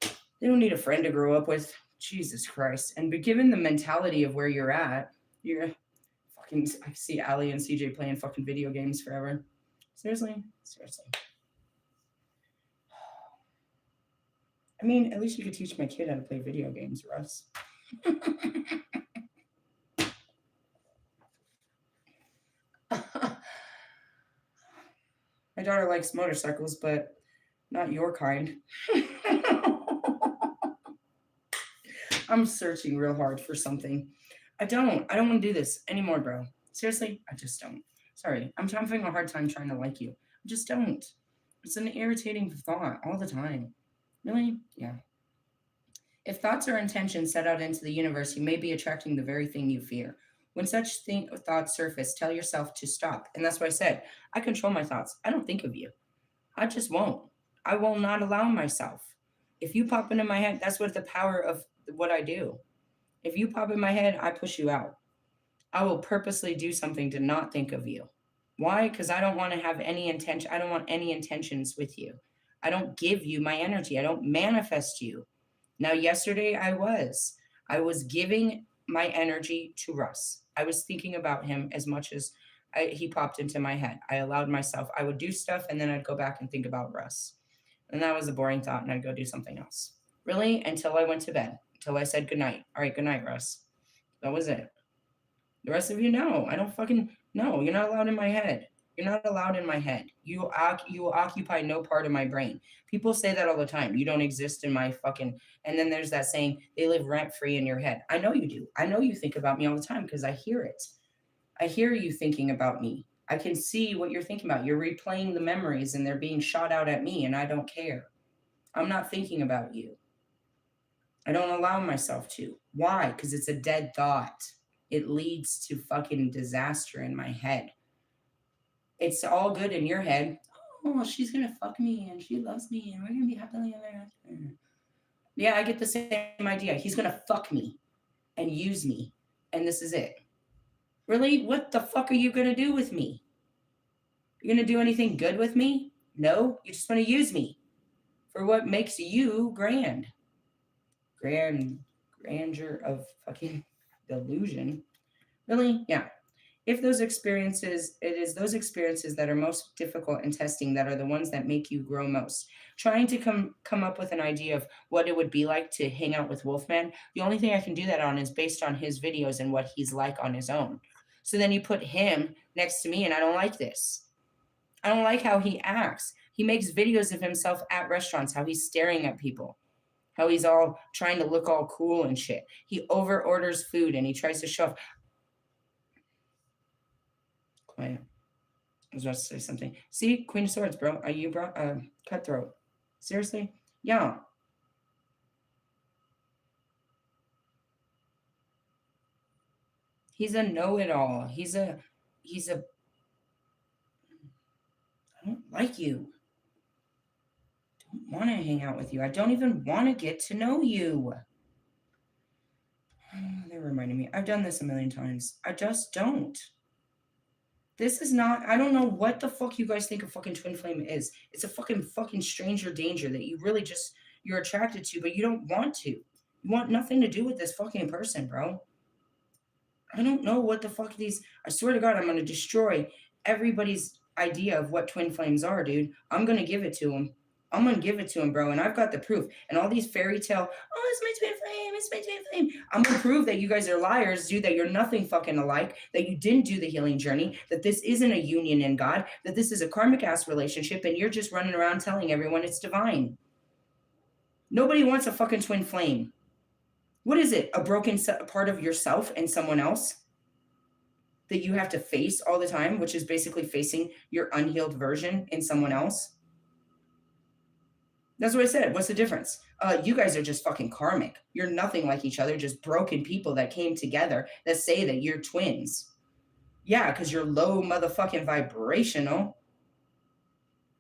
They don't need a friend to grow up with. Jesus Christ. And given the mentality of where you're at, you're fucking. I see Allie and CJ playing fucking video games forever. Seriously. I mean, at least you could teach my kid how to play video games, Russ. My daughter likes motorcycles, but not your kind. I'm searching real hard for something. I don't want to do this anymore, bro. Seriously, I just don't. Sorry, I'm having a hard time trying to like you. I just don't. It's an irritating thought all the time. Really? Yeah. If thoughts or intentions set out into the universe, you may be attracting the very thing you fear. When such thoughts surface, tell yourself to stop. And that's why I said, I control my thoughts. I don't think of you. I just won't. I will not allow myself. If you pop into my head, that's what the power of what I do. If you pop in my head, I push you out. I will purposely do something to not think of you. Why? Because I don't want to have any intention. I don't want any intentions with you. I don't give you my energy. I don't manifest you. Now, yesterday I was giving my energy to Russ. I was thinking about him as much as he popped into my head. I allowed myself, I would do stuff and then I'd go back and think about Russ. And that was a boring thought and I'd go do something else. Really? Until I went to bed, until I said goodnight. All right, good night, Russ. That was it. The rest of you, no. I don't fucking, no, you're not allowed in my head. You're not allowed in my head. You occupy no part of my brain. People say that all the time. You don't exist in my fucking, and then there's that saying, they live rent free in your head. I know you do. I know you think about me all the time because I hear it. I hear you thinking about me. I can see what you're thinking about. You're replaying the memories and they're being shot out at me and I don't care. I'm not thinking about you. I don't allow myself to. Why? Because it's a dead thought. It leads to fucking disaster in my head. It's all good in your head. Oh, she's going to fuck me and she loves me and we're going to be happily ever after. Yeah, I get the same idea. He's going to fuck me. and use me. And this is it. Really? What the fuck are you going to do with me? You going to do anything good with me? No, you just want to use me for what makes you grand. Grand, grandeur of fucking delusion. Really? Yeah. If those experiences, it is those experiences that are most difficult in testing that are the ones that make you grow most. Trying to come up with an idea of what it would be like to hang out with Wolfman, the only thing I can do that on is based on his videos and what he's like on his own. So then you put him next to me, and I don't like this. I don't like how he acts. He makes videos of himself at restaurants, how he's staring at people, how he's all trying to look all cool and shit. He over orders food and he tries to show off. Quiet. I was about to say something. See, Queen of Swords, bro. Are you, bro? Cutthroat. Seriously? Yeah. He's a know-it-all. He's a. I don't like you. Don't want to hang out with you. I don't even want to get to know you. They're reminding me. I've done this a million times. I just don't. This is not. I don't know what the fuck you guys think a fucking twin flame is. It's a fucking stranger danger that you really just you're attracted to, but you don't want to. You want nothing to do with this fucking person, bro. I don't know what the fuck these. I swear to God, I'm gonna destroy everybody's idea of what twin flames are, dude. I'm gonna give it to them. I'm gonna give it to him, bro, and I've got the proof. And all these fairy tale, oh, it's my twin flame, it's my twin flame. I'm gonna prove that you guys are liars, dude. That you're nothing fucking alike. That you didn't do the healing journey. That this isn't a union in God. That this is a karmic ass relationship, and you're just running around telling everyone it's divine. Nobody wants a fucking twin flame. What is it? A broken part of yourself and someone else that you have to face all the time, which is basically facing your unhealed version in someone else? That's what I said. What's the difference? You guys are just fucking karmic. You're nothing like each other, just broken people that came together that say that you're twins. Yeah, because you're low motherfucking vibrational.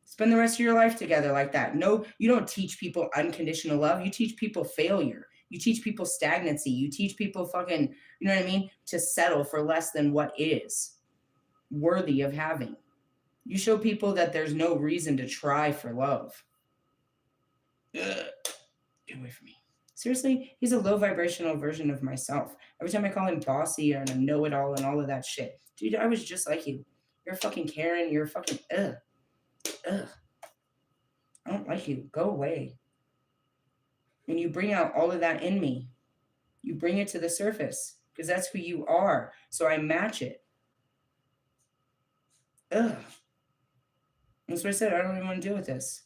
Spend the rest of your life together like that. No, you don't teach people unconditional love. You teach people failure. You teach people stagnancy. You teach people fucking, you know what I mean? To settle for less than what is worthy of having. You show people that there's no reason to try for love. Ugh. Get away from me. Seriously, he's a low vibrational version of myself. Every time I call him bossy and a know-it-all and all of that shit. Dude, I was just like you. You're a fucking Karen. You're a fucking ugh. Ugh. I don't like you. Go away. And you bring out all of that in me. You bring it to the surface because that's who you are. So I match it. Ugh. That's what I said. I don't even want to deal with this.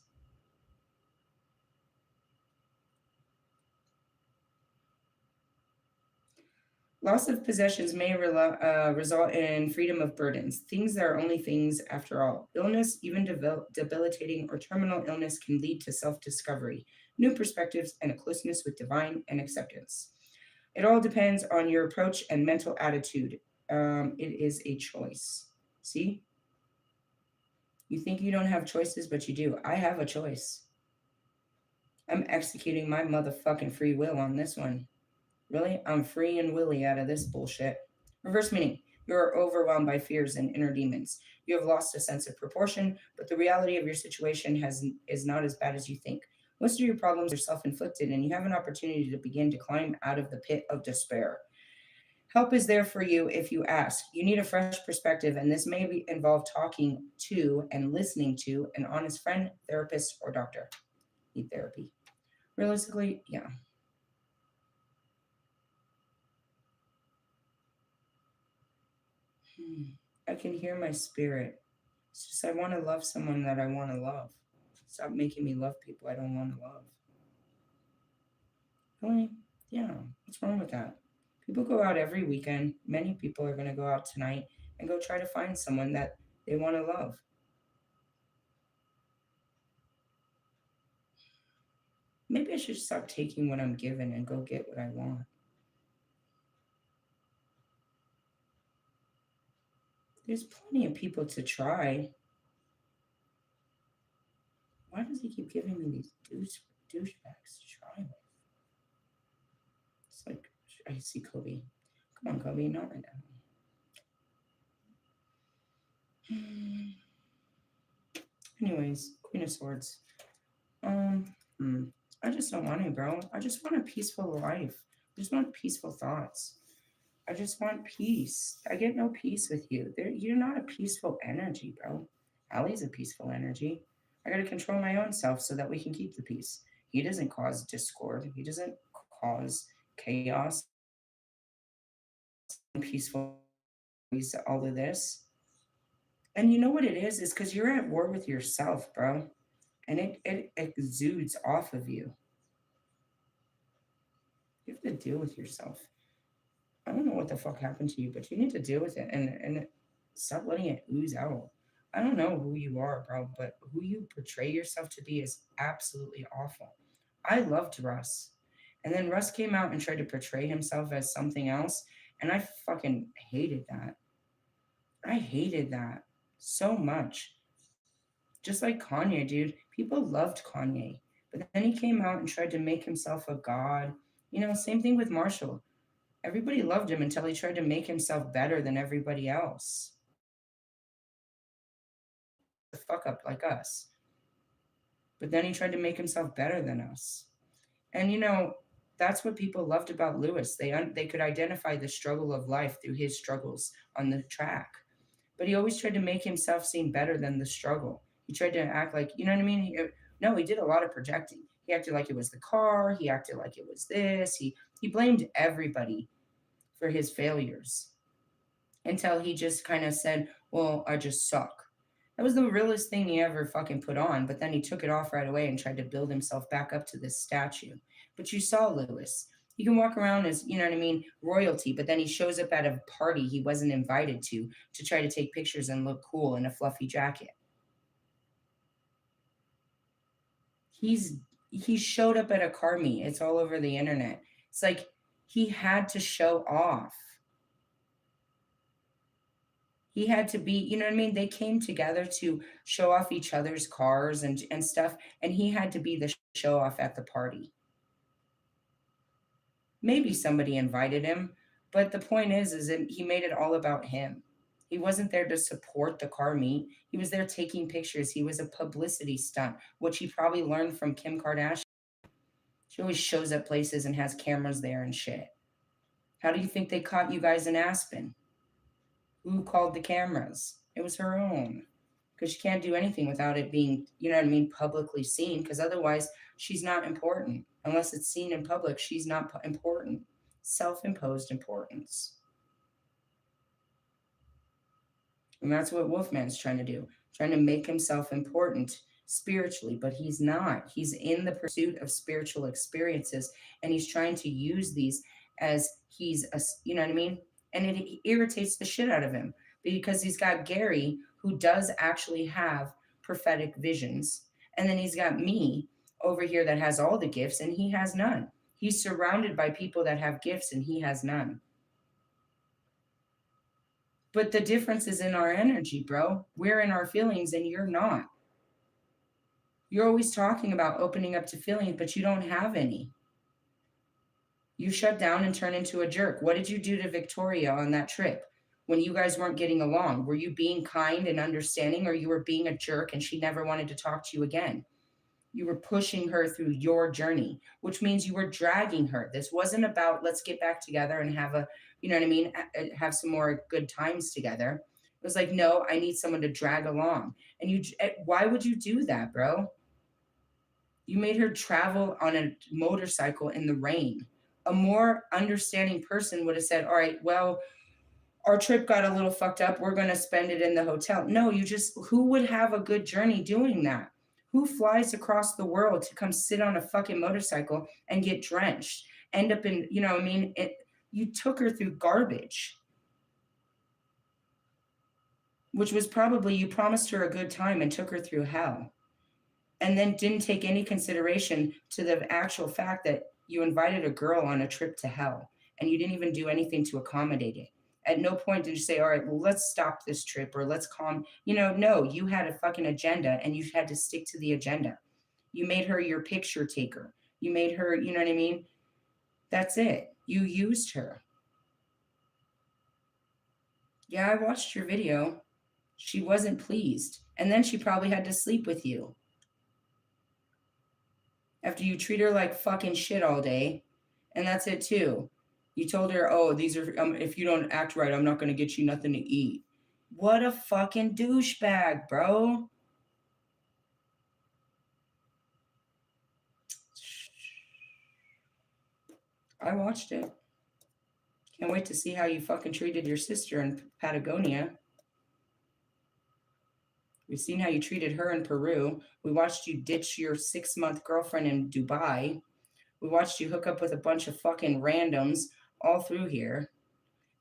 Loss of possessions may result in freedom of burdens, things that are only things after all. Illness, even debilitating or terminal illness, can lead to self discovery, new perspectives, and a closeness with divine and acceptance. It all depends on your approach and mental attitude. It is a choice. See? You think you don't have choices, but you do. I have a choice. I'm executing my motherfucking free will on this one. Really? I'm free and willy out of this bullshit. Reverse meaning. You are overwhelmed by fears and inner demons. You have lost a sense of proportion, but the reality of your situation is not as bad as you think. Most of your problems are self-inflicted, and you have an opportunity to begin to climb out of the pit of despair. Help is there for you if you ask. You need a fresh perspective, and this may involve talking to and listening to an honest friend, therapist, or doctor. Need therapy. Realistically, yeah. I can hear my spirit. It's just I want to love someone that I want to love. Stop making me love people I don't want to love. Really? Yeah. What's wrong with that? People go out every weekend. Many people are going to go out tonight and go try to find someone that they want to love. Maybe I should stop taking what I'm given and go get what I want. There's plenty of people to try. Why does he keep giving me these douchebags to try with? It's like, I see Kobe. Come on, Kobe, not right now. Anyways, Queen of Swords. Um, hmm, I just don't want to, bro. I just want a peaceful life. I just want peaceful thoughts. I just want peace. I get no peace with you. You're not a peaceful energy, bro. Ali's a peaceful energy. I gotta control my own self so that we can keep the peace. He doesn't cause discord. He doesn't cause chaos, peaceful, all of this. And you know what it is? It's because you're at war with yourself, bro. And it exudes off of you. You have to deal with yourself. I don't know what the fuck happened to you, but you need to deal with it and stop letting it ooze out. I don't know who you are, bro, but who you portray yourself to be is absolutely awful. I loved Russ. And then Russ came out and tried to portray himself as something else, and I fucking hated that. I hated that so much. Just like Kanye, dude. People loved Kanye. But then he came out and tried to make himself a god. Same thing with Marshall. Everybody loved him until he tried to make himself better than everybody else. A fuck up like us. But then he tried to make himself better than us. And that's what people loved about Lewis. They could identify the struggle of life through his struggles on the track. But he always tried to make himself seem better than the struggle. He tried to act like, you know what I mean? No, he did a lot of projecting. He acted like it was the car. He acted like it was this. He blamed everybody for his failures until he just kind of said, well, I just suck. That was the realest thing he ever fucking put on, but then he took it off right away and tried to build himself back up to this statue. But you saw Lewis. He can walk around as, you know what I mean, royalty, but then he shows up at a party he wasn't invited to try to take pictures and look cool in a fluffy jacket. He showed up at a car meet. It's all over the internet. It's like he had to show off. He had to be, you know what I mean? They came together to show off each other's cars and stuff, and he had to be the show off at the party. Maybe somebody invited him, but the point is that he made it all about him. He wasn't there to support the car meet. He was there taking pictures. He was a publicity stunt, which he probably learned from Kim Kardashian. She always shows up places and has cameras there and shit. How do you think they caught you guys in Aspen? Who called the cameras? It was her own. Because she can't do anything without it being, you know what I mean, publicly seen. Because otherwise, she's not important. Unless it's seen in public, she's not important. Self imposed importance. And that's what Wolfman's trying to do, trying to make himself important spiritually, but he's not. He's in the pursuit of spiritual experiences, and he's trying to use these as you know what I mean? And it irritates the shit out of him because he's got Gary, who does actually have prophetic visions, and then he's got me over here that has all the gifts, and he has none. He's surrounded by people that have gifts, and he has none. But the difference is in our energy, bro. We're in our feelings and you're not. You're always talking about opening up to feelings, but you don't have any. You shut down and turn into a jerk. What did you do to Victoria on that trip when you guys weren't getting along? Were you being kind and understanding, or you were being a jerk and she never wanted to talk to you again? You were pushing her through your journey, which means you were dragging her. This wasn't about let's get back together and have a, you know what I mean, have some more good times together. It was like, no, I need someone to drag along. And why would you do that, bro? You made her travel on a motorcycle in the rain. A more understanding person would have said, all right, well, our trip got a little fucked up. We're going to spend it in the hotel. No, who would have a good journey doing that? Who flies across the world to come sit on a fucking motorcycle and get drenched? End up in, you know what I mean? You took her through garbage, which was probably, you promised her a good time and took her through hell. And then didn't take any consideration to the actual fact that you invited a girl on a trip to hell and you didn't even do anything to accommodate it. At no point did you say, all right, well, let's stop this trip or let's calm, no, you had a fucking agenda and you had to stick to the agenda. You made her your picture taker. You made her, you know what I mean? That's it. You used her. Yeah, I watched your video. She wasn't pleased. And then she probably had to sleep with you after you treat her like fucking shit all day. And that's it too. You told her, oh, these are, if you don't act right, I'm not going to get you nothing to eat. What a fucking douchebag, bro. I watched it. Can't wait to see how you fucking treated your sister in Patagonia. We've seen how you treated her in Peru. We watched you ditch your 6-month girlfriend in Dubai. We watched you hook up with a bunch of fucking randoms all through here.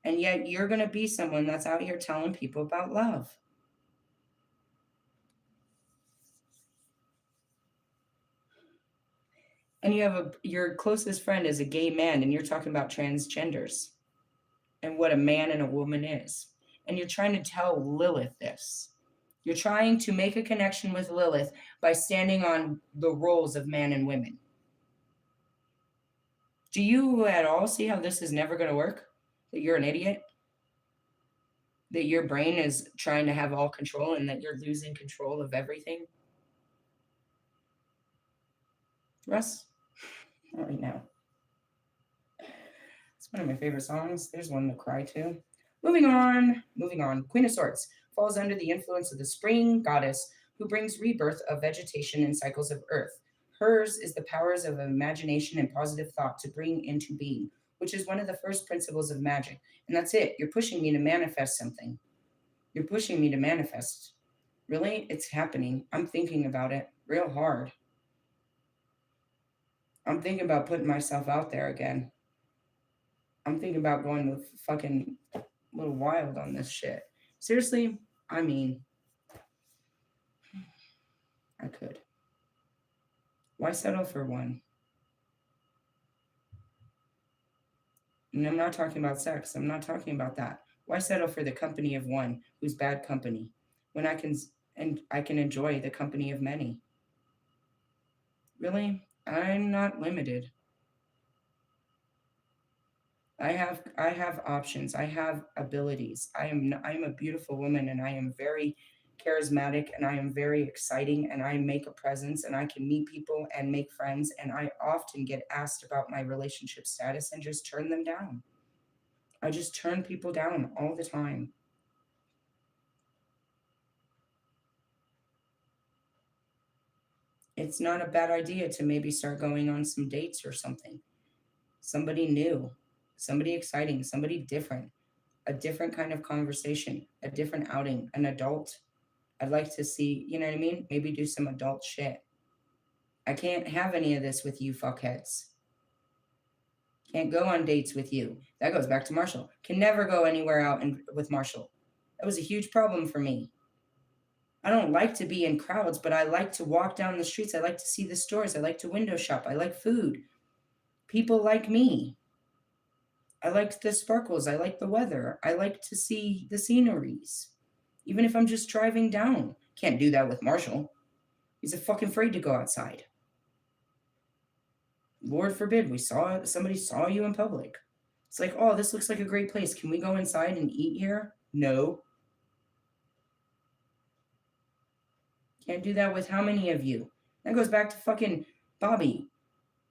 And yet you're going to be someone that's out here telling people about love. And you have your closest friend is a gay man, and you're talking about transgenders and what a man and a woman is. And you're trying to tell Lilith this. You're trying to make a connection with Lilith by standing on the roles of man and women. Do you at all see how this is never going to work? That you're an idiot? That your brain is trying to have all control and that you're losing control of everything? Russ? Not right now. It's one of my favorite songs. There's one to cry to. Moving on. Queen of Swords falls under the influence of the spring goddess who brings rebirth of vegetation and cycles of earth. Hers is the powers of imagination and positive thought to bring into being, which is one of the first principles of magic. And that's it. You're pushing me to manifest something. You're pushing me to manifest. Really? It's happening. I'm thinking about it real hard. I'm thinking about putting myself out there again. I'm thinking about going fucking a little wild on this shit. Seriously, I mean, I could. Why settle for one? And I'm not talking about sex. I'm not talking about that. Why settle for the company of one who's bad company when I can enjoy the company of many? Really? I'm not limited. I have options. I have abilities. I am a beautiful woman and I am very charismatic and I am very exciting and I make a presence and I can meet people and make friends and I often get asked about my relationship status and just turn them down. I just turn people down all the time. It's not a bad idea to maybe start going on some dates or something. Somebody new, somebody exciting, somebody different, a different kind of conversation, a different outing, an adult. I'd like to see, you know what I mean? Maybe do some adult shit. I can't have any of this with you fuckheads. Can't go on dates with you. That goes back to Marshall. Can never go anywhere out with Marshall. That was a huge problem for me. I don't like to be in crowds, but I like to walk down the streets. I like to see the stores. I like to window shop. I like food. People like me. I like the sparkles. I like the weather. I like to see the sceneries. Even if I'm just driving down. Can't do that with Marshall. He's fucking afraid to go outside. Lord forbid somebody saw you in public. It's like, oh, this looks like a great place. Can we go inside and eat here? No. Can't do that with how many of you? That goes back to fucking Bobby.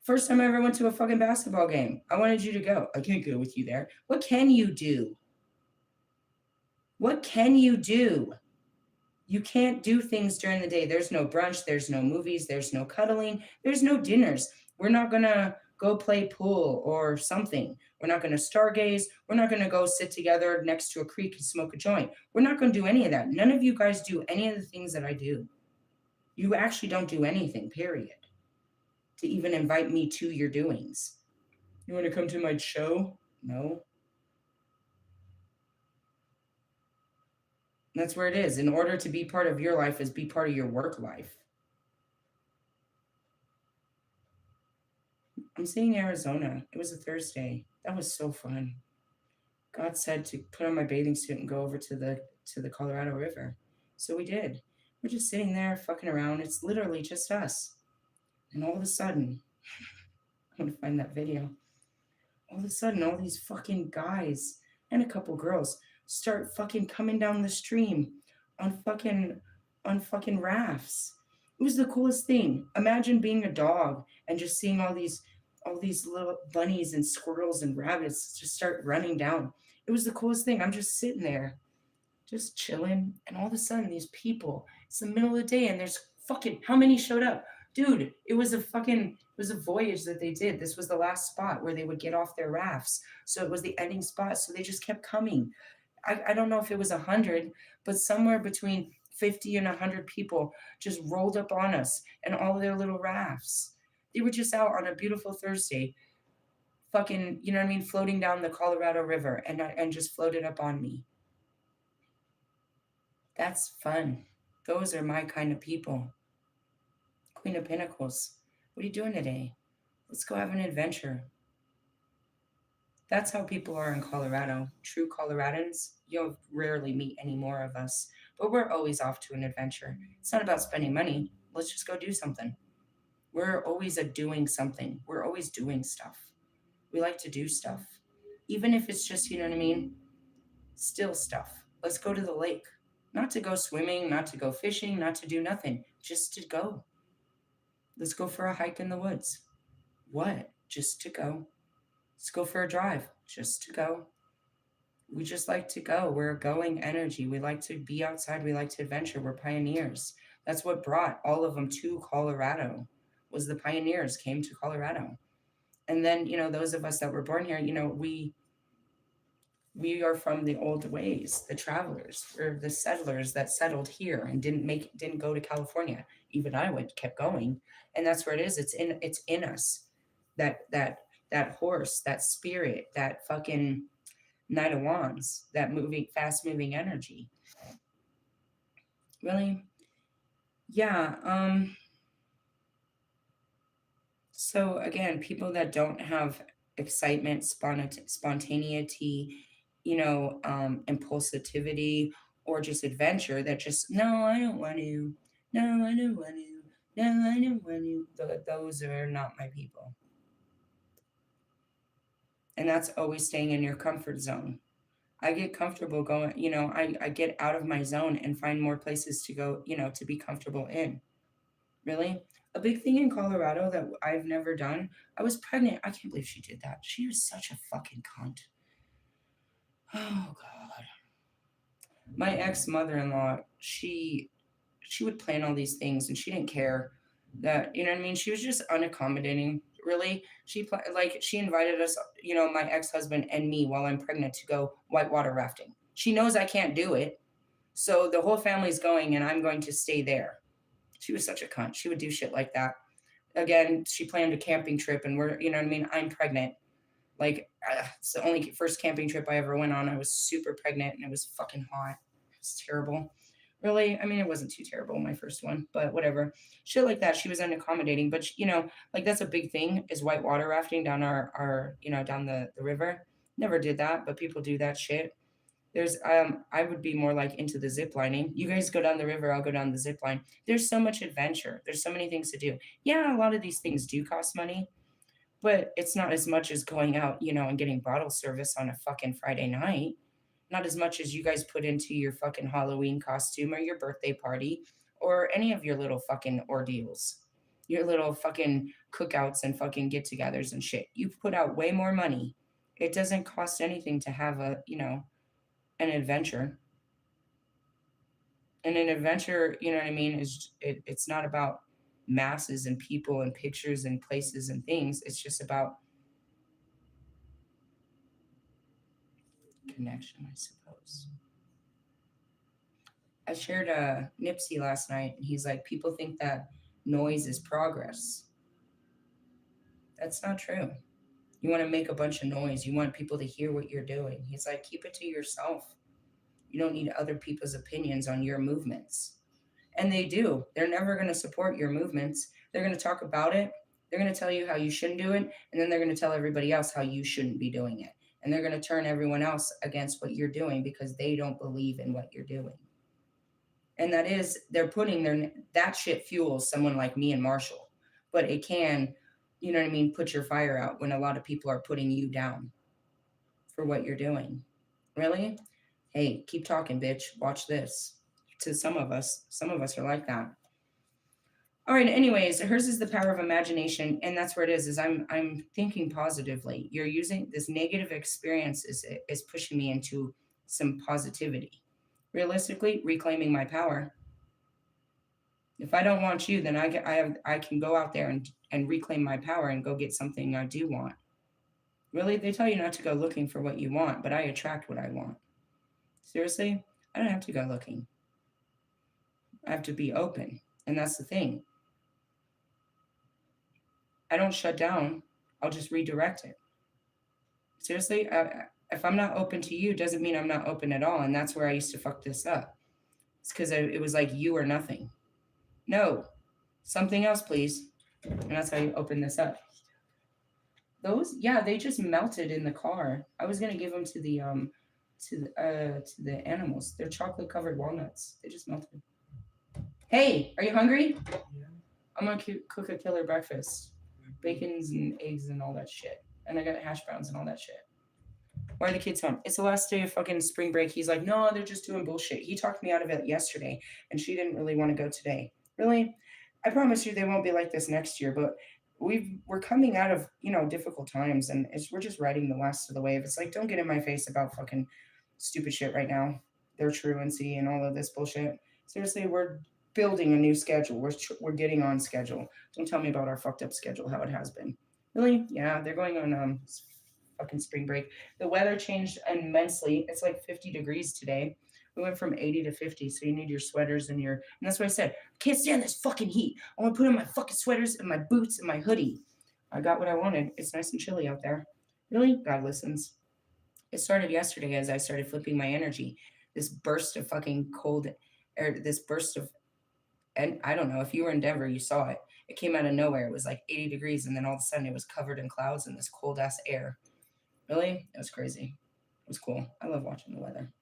First time I ever went to a fucking basketball game. I wanted you to go. I can't go with you there. What can you do? What can you do? You can't do things during the day. There's no brunch. There's no movies. There's no cuddling. There's no dinners. We're not going to go play pool or something. We're not going to stargaze. We're not going to go sit together next to a creek and smoke a joint. We're not going to do any of that. None of you guys do any of the things that I do. You actually don't do anything, period, to even invite me to your doings. You want to come to my show? No. That's where it is. In order to be part of your life is be part of your work life. I'm seeing Arizona. It was a Thursday. That was so fun. God said to put on my bathing suit and go over to the Colorado River. So we did. We're just sitting there fucking around. It's literally just us. And all of a sudden, I'm going to find that video. All of a sudden, all these fucking guys and a couple girls start fucking coming down the stream on fucking rafts. It was the coolest thing. Imagine being a dog and just seeing all these little bunnies and squirrels and rabbits just start running down. It was the coolest thing. I'm just sitting there, just chilling, and all of a sudden these people, it's the middle of the day and there's fucking how many showed up? Dude, it was a voyage that they did. This was the last spot where they would get off their rafts. So it was the ending spot. So they just kept coming. I don't know if it was 100, but somewhere between 50 and 100 people just rolled up on us and all of their little rafts. They were just out on a beautiful Thursday, fucking, you know what I mean, floating down the Colorado River and just floated up on me. That's fun. Those are my kind of people. Queen of Pentacles. What are you doing today? Let's go have an adventure. That's how people are in Colorado. True Coloradans, you'll rarely meet any more of us, but we're always off to an adventure. It's not about spending money. Let's just go do something. We're always doing something. We're always doing stuff. We like to do stuff. Even if it's just, you know what I mean? Still stuff. Let's go to the lake. Not to go swimming, not to go fishing, not to do nothing. Just to go. Let's go for a hike in the woods. What? Just to go. Let's go for a drive. Just to go. We just like to go. We're a going energy. We like to be outside. We like to adventure. We're pioneers. That's what brought all of them to Colorado, was the pioneers came to Colorado. And then, those of us that were born here, we are from the old ways, the travelers. We're the settlers that settled here and didn't go to California. Even I kept going. And that's where it is. It's in us. That horse, that spirit, that fucking Knight of Wands, that fast moving energy. Really? Yeah. So again, people that don't have excitement, spontaneity, impulsivity, or just adventure, that just, no, I don't want to. No, I don't want to. No, I don't want to. Those are not my people. And that's always staying in your comfort zone. I get comfortable going, I get out of my zone and find more places to go, to be comfortable in. Really? A big thing in Colorado that I've never done, I was pregnant. I can't believe she did that. She was such a fucking cunt. Oh God. My ex mother-in-law, she would plan all these things and she didn't care that, you know what I mean? She was just unaccommodating. Really, she invited us, my ex-husband and me, while I'm pregnant, to go whitewater rafting. She knows I can't do it, so the whole family's going and I'm going to stay there. She was such a cunt. She would do shit like that. Again, she planned a camping trip and we're, you know what I mean? I'm pregnant. It's the only first camping trip I ever went on. I was super pregnant and it was fucking hot. It was terrible. Really, I mean, it wasn't too terrible, my first one, but whatever. Shit like that. She was unaccommodating, but that's a big thing, is whitewater rafting down down the river. Never did that, but people do that shit. I would be more like into the zip lining. You guys go down the river, I'll go down the zip line. There's so much adventure. There's so many things to do. Yeah, a lot of these things do cost money, but it's not as much as going out, and getting bottle service on a fucking Friday night. Not as much as you guys put into your fucking Halloween costume or your birthday party or any of your little fucking ordeals, your little fucking cookouts and fucking get togethers and shit. You put out way more money. It doesn't cost anything to have an adventure. And an adventure, you know what I mean, it's not about masses and people and pictures and places and things. It's just about connection, I suppose. I shared a Nipsey last night, and he's like, people think that noise is progress. That's not true. You want to make a bunch of noise. You want people to hear what you're doing. He's like, keep it to yourself. You don't need other people's opinions on your movements. And they do. They're never going to support your movements. They're going to talk about it. They're going to tell you how you shouldn't do it. And then they're going to tell everybody else how you shouldn't be doing it. And they're going to turn everyone else against what you're doing because they don't believe in what you're doing. And that is, they're putting that shit fuels someone like me and Marshall. But it can you know what I mean, put your fire out when a lot of people are putting you down for what you're doing. Really? Hey, keep talking, bitch. Watch this. To some of us are like that. All right, anyways, hers is the power of imagination, and that's where it is I'm thinking positively. You're using this negative experience is pushing me into some positivity. Realistically, reclaiming my power. If I don't want you, then I can go out there and reclaim my power and go get something I do want. Really, they tell you not to go looking for what you want, but I attract what I want. Seriously, I don't have to go looking. I have to be open, and that's the thing. I don't shut down. I'll just redirect it. Seriously, if I'm not open to you, doesn't mean I'm not open at all. And that's where I used to fuck this up. It's because it was like you or nothing. No, something else, please. And that's how you open this up. Those, yeah, they just melted in the car. I was gonna give them to the animals. They're chocolate covered walnuts. They just melted. Hey, are you hungry? Yeah. I'm gonna cook a killer breakfast, bacons and eggs and all that shit, and I got hash browns and all that shit. Why are the kids home? It's the last day of fucking spring break. He's like, no, they're just doing bullshit. He talked me out of it yesterday, and she didn't really want to go today. Really? I promise you they won't be like this next year, but we're coming out of, difficult times, and we're just riding the last of the wave. It's like, don't get in my face about fucking stupid shit right now. Their truancy and all of this bullshit. Seriously, we're building a new schedule. We're getting on schedule. Don't tell me about our fucked up schedule, how it has been. Really? Yeah, they're going on fucking spring break. The weather changed immensely. It's like 50 degrees today. We went from 80 to 50, so you need your sweaters and that's what I said. I can't stand this fucking heat. I want to put on my fucking sweaters and my boots and my hoodie. I got what I wanted. It's nice and chilly out there. Really? God listens. It started yesterday as I started flipping my energy. This burst of fucking cold air, this burst of, and I don't know if you were in Denver, you saw it. It came out of nowhere. It was like 80 degrees, and then all of a sudden it was covered in clouds and this cold ass air. Really? It was crazy. It was cool. I love watching the weather.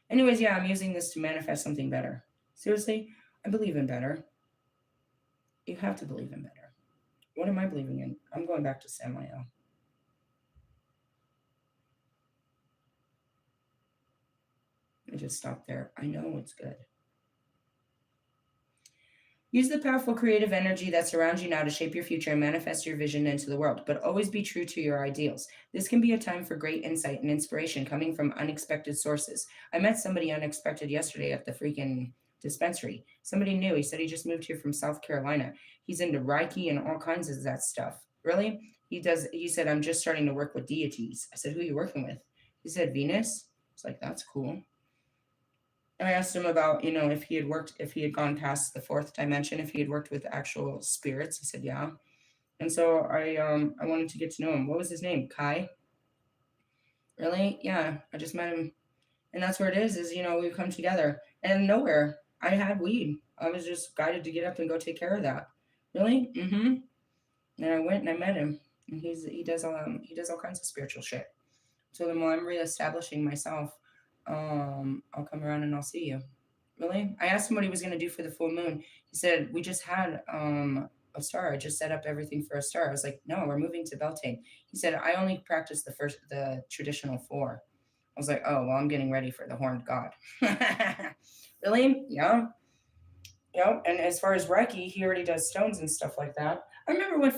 Anyways, yeah, I'm using this to manifest something better. Seriously, I believe in better. You have to believe in better. What am I believing in? I'm going back to Samael. I just stopped there. I know it's good. Use the powerful creative energy that surrounds you now to shape your future and manifest your vision into the world, but always be true to your ideals. This can be a time for great insight and inspiration coming from unexpected sources. I met somebody unexpected yesterday at the freaking dispensary. Somebody new. He said he just moved here from South Carolina. He's into Reiki and all kinds of that stuff. Really? He said, I'm just starting to work with deities. I said, who are you working with? He said, Venus. It's like, that's cool. I asked him about, if he had gone past the fourth dimension, if he had worked with actual spirits. He said, yeah. And so I wanted to get to know him. What was his name? Kai? Really? Yeah. I just met him. And that's where it is, we've come together. And nowhere. I had weed. I was just guided to get up and go take care of that. Really? Mm-hmm. And I went and I met him. And he does all kinds of spiritual shit. So then while I'm reestablishing myself, I'll come around and I'll see you. Really? I asked him what he was going to do for the full moon. He said, we just had a star. I just set up everything for a star. I was like, no, we're moving to Beltane. He said, I only practice the traditional 4. I was like, oh, well, I'm getting ready for the horned god. Really? Yeah. Yep. And as far as Reiki, he already does stones and stuff like that. I remember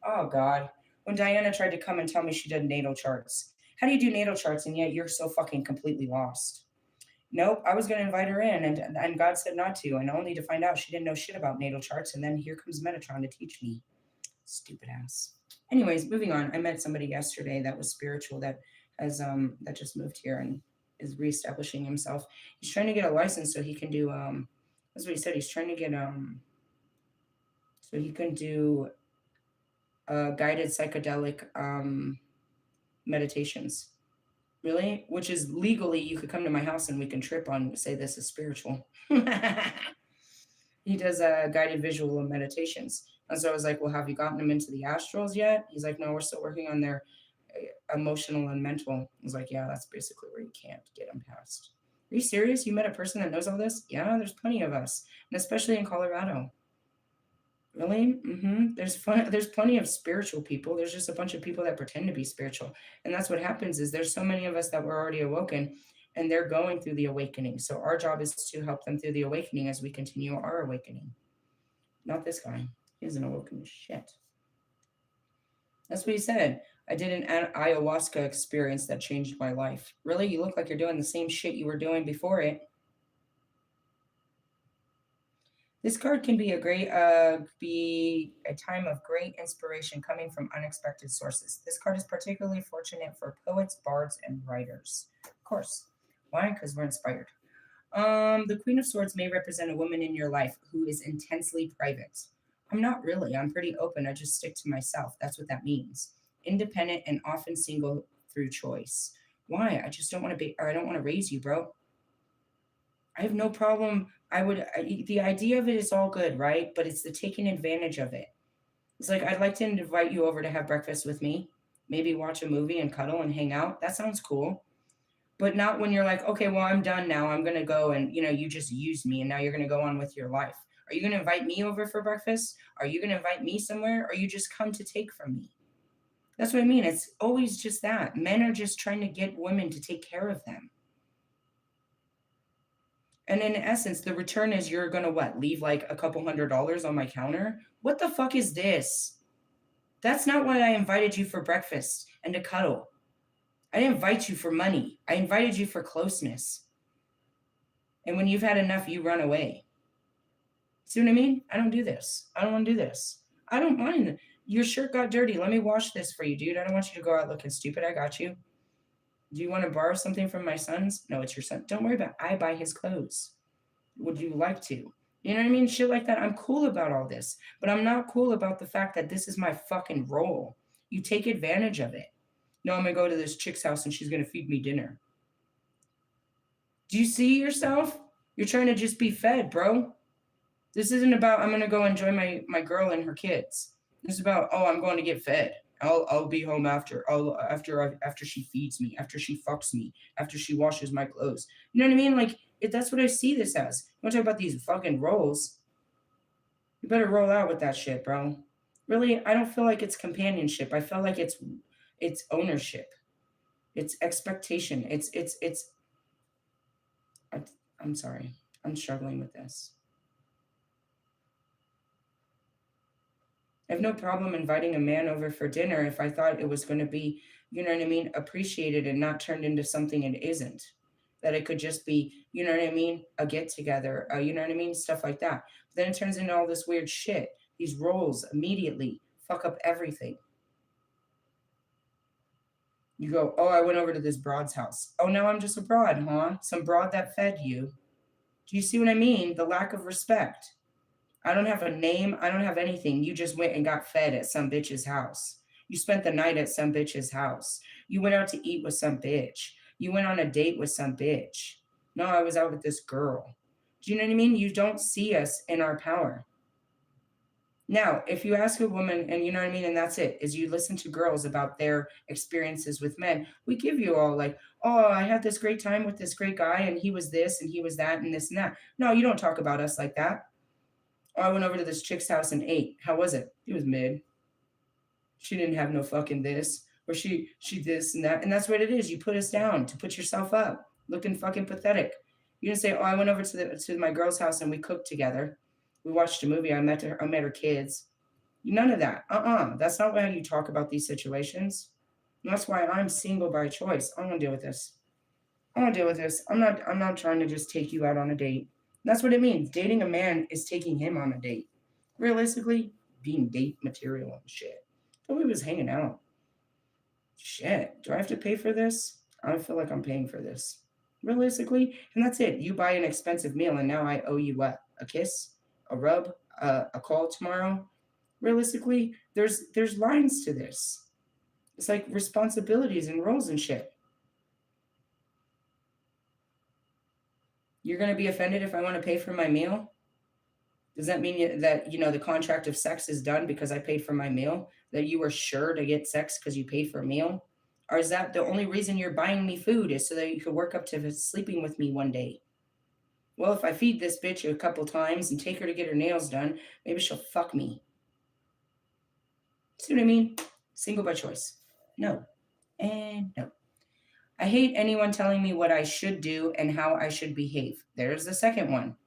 oh God, when Diana tried to come and tell me she did natal charts. How do you do natal charts and yet you're so fucking completely lost? Nope, I was going to invite her in, and God said not to, and only to find out she didn't know shit about natal charts, and then here comes Metatron to teach me. Stupid ass. Anyways, moving on. I met somebody yesterday that was spiritual that has that just moved here and is reestablishing himself. He's trying to get a license so he can do that's what he said. He's trying to get so he can do guided psychedelic meditations. Really? Which is legally, you could come to my house and we can trip on, say this is spiritual. He does guided visual meditations. And so I was like, well, have you gotten them into the astrals yet? He's like, no, we're still working on their emotional and mental. I was like, yeah, that's basically where you can't get them past. Are you serious? You met a person that knows all this? Yeah, there's plenty of us. And especially in Colorado. Really? There's fun. There's plenty of spiritual people. There's just a bunch of people that pretend to be spiritual, and that's what happens. Is there's so many of us that were already awoken, and they're going through the awakening. So our job is to help them through the awakening as we continue our awakening. Not this guy. He isn't awoken shit. That's what he said. I did an ayahuasca experience that changed my life. Really? You look like you're doing the same shit you were doing before it. This card can be a time of great inspiration coming from unexpected sources. This card is particularly fortunate for poets, bards, and writers. Of course. Why? Because we're inspired. The Queen of Swords may represent a woman in your life who is intensely private. I'm not really. I'm pretty open. I just stick to myself. That's what that means. Independent and often single through choice. Why? I just don't want to be, or I don't want to raise you, bro. I have no problem. The idea of it is all good, right? But it's the taking advantage of it. It's like, I'd like to invite you over to have breakfast with me, maybe watch a movie and cuddle and hang out. That sounds cool. But not when you're like, okay, well, I'm done now. I'm going to go and, you just used me and now you're going to go on with your life. Are you going to invite me over for breakfast? Are you going to invite me somewhere? Or you just come to take from me? That's what I mean. It's always just that. Men are just trying to get women to take care of them. And in essence, the return is you're gonna what? Leave like a couple $100 on my counter? What the fuck is this? That's not why I invited you for breakfast and to cuddle. I didn't invite you for money. I invited you for closeness. And when you've had enough, you run away. See what I mean? I don't do this. I don't want to do this. I don't mind. Your shirt got dirty. Let me wash this for you, dude. I don't want you to go out looking stupid. I got you. Do you want to borrow something from my son's? No, it's your son. Don't worry about it. I buy his clothes. Would you like to? You know what I mean? Shit like that. I'm cool about all this, but I'm not cool about the fact that this is my fucking role. You take advantage of it. No, I'm gonna go to this chick's house and she's gonna feed me dinner. Do you see yourself? You're trying to just be fed, bro. This isn't about I'm gonna go enjoy my girl and her kids. This is about I'm going to get fed. I'll be home after she feeds me, after she fucks me, after she washes my clothes. You know what I mean? Like that's what I see this as. You want to talk about these fucking roles? You better roll out with that shit, bro. Really, I don't feel like it's companionship. I feel like it's ownership. It's expectation. It's. I, I'm sorry. I'm struggling with this. I have no problem inviting a man over for dinner if I thought it was going to be, you know what I mean, appreciated and not turned into something it isn't. That it could just be, you know what I mean, a get together, you know what I mean, stuff like that. But then it turns into all this weird shit. These roles immediately fuck up everything. You go, oh, I went over to this broad's house. Oh, now I'm just a broad, huh? Some broad that fed you. Do you see what I mean? The lack of respect. I don't have a name. I don't have anything. You just went and got fed at some bitch's house. You spent the night at some bitch's house. You went out to eat with some bitch. You went on a date with some bitch. No, I was out with this girl. Do you know what I mean? You don't see us in our power. Now, if you ask a woman, and you know what I mean, and that's it, is you listen to girls about their experiences with men, we give you all like, oh, I had this great time with this great guy, and he was this, and he was that, and this and that. No, you don't talk about us like that. Oh, I went over to this chick's house and ate. How was it? It was mid. She didn't have no fucking this. Or she this and that. And that's what it is. You put us down to put yourself up. Looking fucking pathetic. You didn't say, oh, I went over to my girl's house and we cooked together. We watched a movie. I met her kids. None of that. That's not how you talk about these situations. And that's why I'm single by choice. I don't want to deal with this. I want to deal with this. I'm not trying to just take you out on a date. That's what it means. Dating a man is taking him on a date. Realistically, being date material and shit. But we was hanging out. Shit. Do I have to pay for this? I don't feel like I'm paying for this. Realistically, and that's it. You buy an expensive meal and now I owe you what? A kiss? A rub? A call tomorrow? Realistically, there's lines to this. It's like responsibilities and roles and shit. You're going to be offended if I want to pay for my meal? Does that mean that, the contract of sex is done because I paid for my meal? That you were sure to get sex because you paid for a meal? Or is that the only reason you're buying me food is so that you could work up to sleeping with me one day? Well, if I feed this bitch a couple times and take her to get her nails done, maybe she'll fuck me. See what I mean? Single by choice. No. And no. I hate anyone telling me what I should do and how I should behave. There's the second one.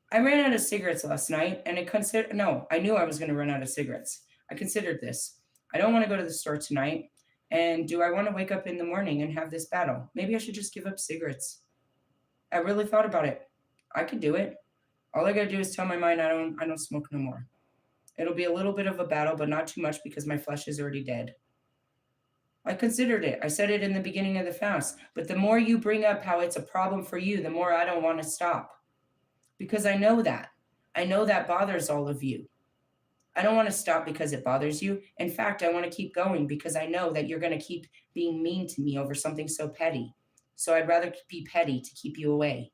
I ran out of cigarettes last night and I knew I was going to run out of cigarettes. I considered this. I don't want to go to the store tonight. And do I want to wake up in the morning and have this battle? Maybe I should just give up cigarettes. I really thought about it. I could do it. All I got to do is tell my mind I don't smoke no more. It'll be a little bit of a battle, but not too much because my flesh is already dead. I considered it. I said it in the beginning of the fast. But the more you bring up how it's a problem for you, the more I don't want to stop. Because I know that. I know that bothers all of you. I don't want to stop because it bothers you. In fact, I want to keep going because I know that you're going to keep being mean to me over something so petty. So I'd rather be petty to keep you away.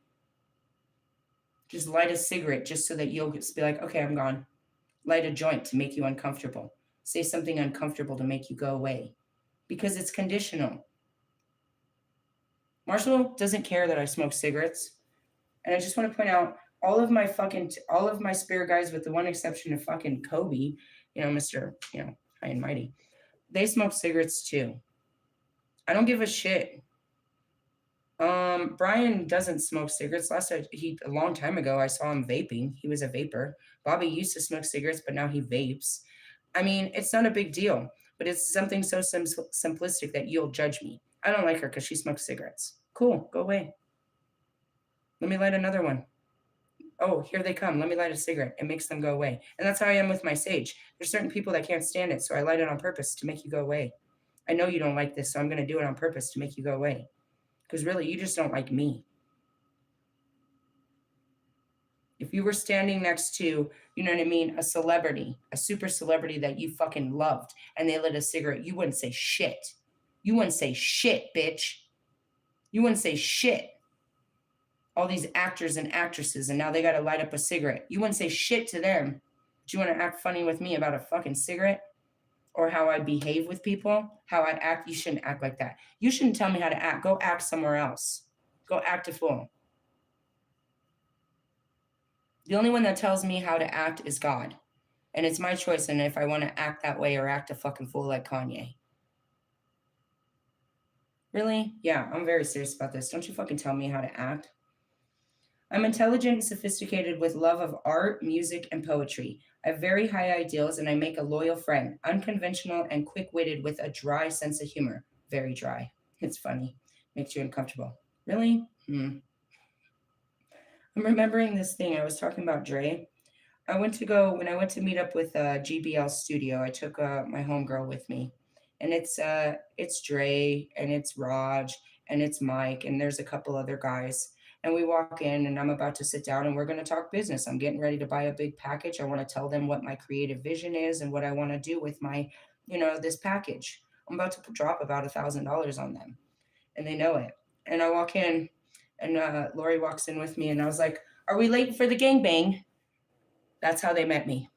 Just light a cigarette just so that you'll just be like, okay, I'm gone. Light a joint to make you uncomfortable. Say something uncomfortable to make you go away. Because it's conditional. Marshall doesn't care that I smoke cigarettes. And I just want to point out all of my spare guys, with the one exception of fucking Kobe, Mr. High and Mighty, they smoke cigarettes too. I don't give a shit. Brian doesn't smoke cigarettes. A long time ago, I saw him vaping. He was a vapor. Bobby used to smoke cigarettes, but now he vapes. I mean, it's not a big deal, but it's something so simplistic that you'll judge me. I don't like her because she smokes cigarettes. Cool, go away. Let me light another one. Oh, here they come. Let me light a cigarette. It makes them go away. And that's how I am with my sage. There's certain people that can't stand it, so I light it on purpose to make you go away. I know you don't like this, so I'm going to do it on purpose to make you go away. Because really, you just don't like me. If you were standing next to, you know what I mean, a celebrity, a super celebrity that you fucking loved, and they lit a cigarette, you wouldn't say shit. You wouldn't say shit, bitch. You wouldn't say shit. All these actors and actresses, and now they got to light up a cigarette. You wouldn't say shit to them. But you want to act funny with me about a fucking cigarette? Or how I behave with people? How I act? You shouldn't act like that. You shouldn't tell me how to act. Go act somewhere else. Go act a fool. The only one that tells me how to act is God. And it's my choice and if I want to act that way or act a fucking fool like Kanye. Really? Yeah, I'm very serious about this. Don't you fucking tell me how to act. I'm intelligent and sophisticated with love of art, music, and poetry. I have very high ideals and I make a loyal friend, unconventional and quick-witted with a dry sense of humor. Very dry. It's funny. Makes you uncomfortable. Really? I'm remembering this thing. I was talking about Dre. When I went to meet up with GBL Studio, I took my homegirl with me. And it's Dre and it's Raj and it's Mike and there's a couple other guys. And we walk in and I'm about to sit down and we're going to talk business. I'm getting ready to buy a big package. I want to tell them what my creative vision is and what I want to do with my, this package. I'm about to drop about $1,000 on them and they know it. And I walk in and Lori walks in with me and I was like, are we late for the gangbang? That's how they met me.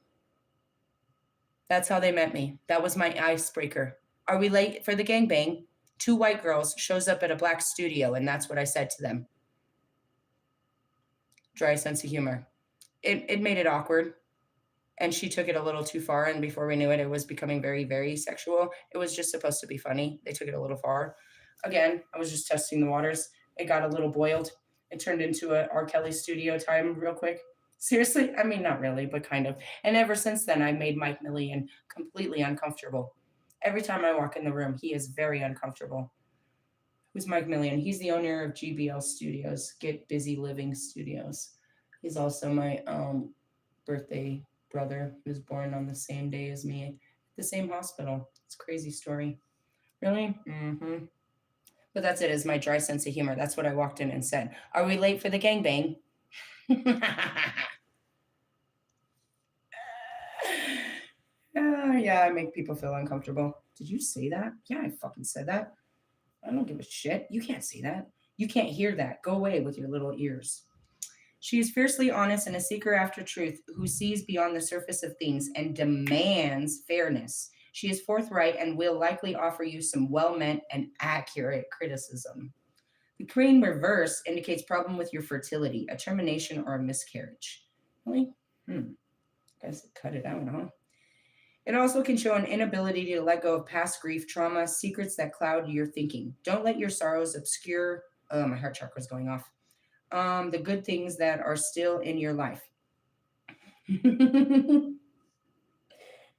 That's how they met me. That was my icebreaker. Are we late for the gangbang? 2 white girls shows up at a black studio and that's what I said to them. Dry sense of humor. It made it awkward. And she took it a little too far. And before we knew it, it was becoming very, very sexual. It was just supposed to be funny. They took it a little far. Again, I was just testing the waters. It got a little boiled. It turned into a R. Kelly studio time real quick. Seriously? I mean, not really, but kind of. And ever since then, I made Mike Millian completely uncomfortable. Every time I walk in the room, he is very uncomfortable. Who's Mike Millian? He's the owner of GBL Studios, Get Busy Living Studios. He's also my birthday brother who was born on the same day as me at the same hospital. It's a crazy story. Really? Mm-hmm. But that's it, is my dry sense of humor. That's what I walked in and said. Are we late for the gangbang? Yeah, I make people feel uncomfortable. Did you say that? Yeah, I fucking said that. I don't give a shit. You can't say that. You can't hear that. Go away with your little ears. She is fiercely honest and a seeker after truth who sees beyond the surface of things and demands fairness. She is forthright and will likely offer you some well-meant and accurate criticism. The queen reverse indicates problem with your fertility, a termination, or a miscarriage. Really? Guys, cut it out, huh? It also can show an inability to let go of past grief, trauma, secrets that cloud your thinking. Don't let your sorrows obscure. Oh, my heart chakra's going off. The good things that are still in your life.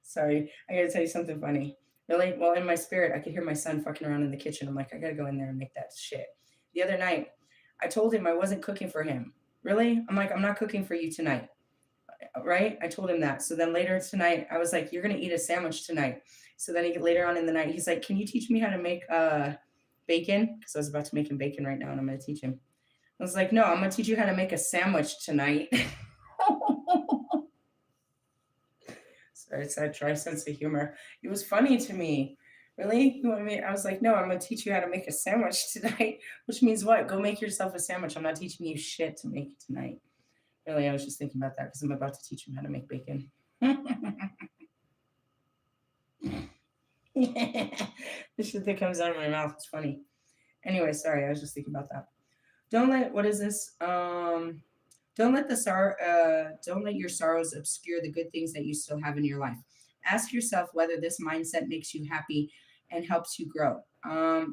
Sorry, I gotta tell you something funny. Really? Well, in my spirit, I could hear my son fucking around in the kitchen. I'm like, I gotta go in there and make that shit. The other night, I told him I wasn't cooking for him. Really? I'm like, I'm not cooking for you tonight. Right? I told him that. So then later tonight, I was like, you're gonna eat a sandwich tonight. So then later on in the night, he's like, can you teach me how to make bacon? Because I was about to make him bacon right now, and I'm gonna teach him. I was like, no, I'm gonna teach you how to make a sandwich tonight. Sorry, it's that dry sense of humor. It was funny to me. Really? You want me? I was like, no, I'm gonna teach you how to make a sandwich tonight. Which means what? Go make yourself a sandwich. I'm not teaching you shit to make tonight. Really, I was just thinking about that because I'm about to teach him how to make bacon. The shit that comes out of my mouth is funny. Anyway, sorry, I was just thinking about that. Don't let what is this? Don't let your sorrows obscure the good things that you still have in your life. Ask yourself whether this mindset makes you happy and helps you grow.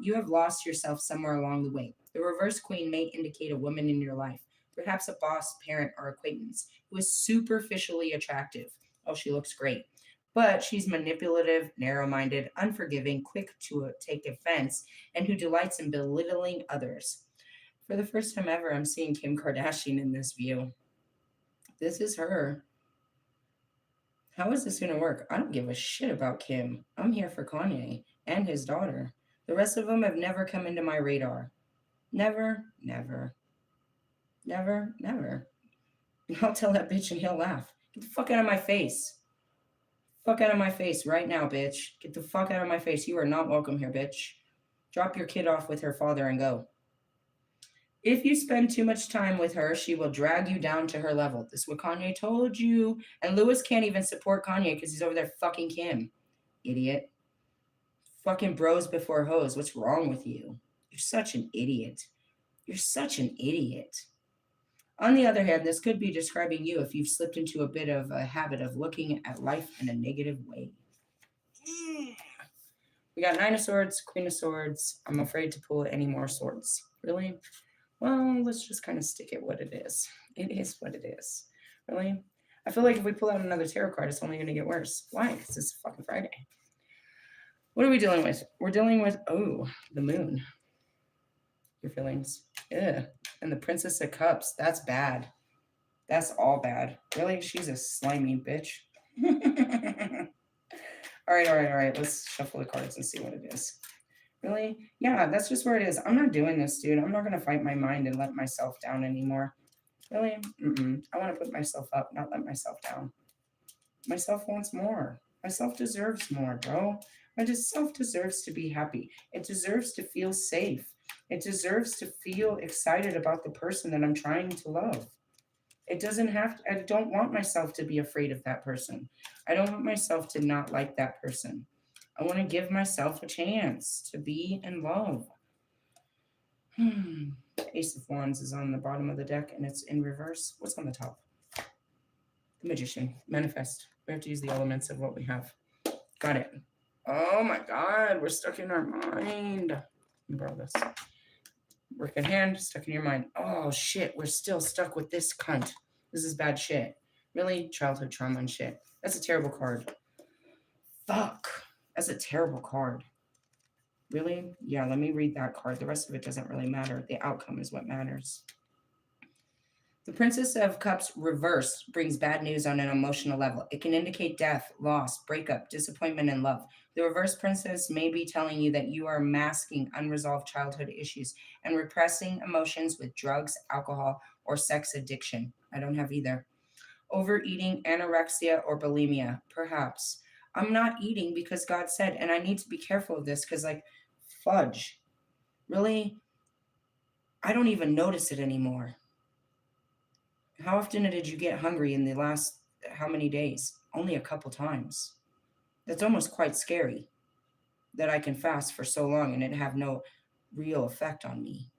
You have lost yourself somewhere along the way. The reverse queen may indicate a woman in your life, perhaps a boss, parent, or acquaintance who is superficially attractive. Oh, she looks great. But she's manipulative, narrow minded, unforgiving, quick to take offense, and who delights in belittling others. For the first time ever, I'm seeing Kim Kardashian in this view. This is her. How is this going to work? I don't give a shit about Kim. I'm here for Kanye and his daughter. The rest of them have never come into my radar. Never, never, never, never. I'll tell that bitch and he'll laugh. Get the fuck out of my face. Fuck out of my face right now, bitch. Get the fuck out of my face. You are not welcome here, bitch. Drop your kid off with her father and go. If you spend too much time with her, she will drag you down to her level. This is what Kanye told you. And Lewis can't even support Kanye because he's over there fucking Kim. Idiot. Fucking bros before hoes. What's wrong with you? You're such an idiot. You're such an idiot. On the other hand, this could be describing you if you've slipped into a bit of a habit of looking at life in a negative way. We got 9 of Swords, Queen of Swords. I'm afraid to pull any more swords. Really? Well, let's just kind of stick at what it is. It is what it is. Really? I feel like if we pull out another tarot card, it's only going to get worse. Why? Because it's fucking Friday. What are we dealing with? We're dealing with, the moon. Your feelings. Yeah. And the Princess of Cups. That's bad. That's all bad. Really? She's a slimy bitch. All right. Let's shuffle the cards and see what it is. Really? Yeah, that's just where it is. I'm not doing this, dude. I'm not going to fight my mind and let myself down anymore. Really? I want to put myself up, not let myself down. Myself wants more. Myself deserves more, bro. Myself deserves to be happy. It deserves to feel safe. It deserves to feel excited about the person that I'm trying to love. It doesn't have to, I don't want myself to be afraid of that person. I don't want myself to not like that person. I want to give myself a chance to be in love. Ace of Wands is on the bottom of the deck and it's in reverse. What's on the top? The Magician. Manifest. We have to use the elements of what we have. Got it. Oh my God, we're stuck in our mind. Let me borrow this. Work in hand, stuck in your mind. Oh shit, we're still stuck with this cunt. This is bad shit. Really? Childhood trauma and shit. That's a terrible card. Fuck. That's a terrible card. Really? Yeah, let me read that card. The rest of it doesn't really matter. The outcome is what matters. The Princess of Cups reverse brings bad news on an emotional level. It can indicate death, loss, breakup, disappointment, and love. The reverse princess may be telling you that you are masking unresolved childhood issues and repressing emotions with drugs, alcohol, or sex addiction. I don't have either. Overeating, anorexia, or bulimia, perhaps. I'm not eating because God said, and I need to be careful of this because, fudge. Really? I don't even notice it anymore. How often did you get hungry in the last how many days? Only a couple times. That's almost quite scary that I can fast for so long and it have no real effect on me.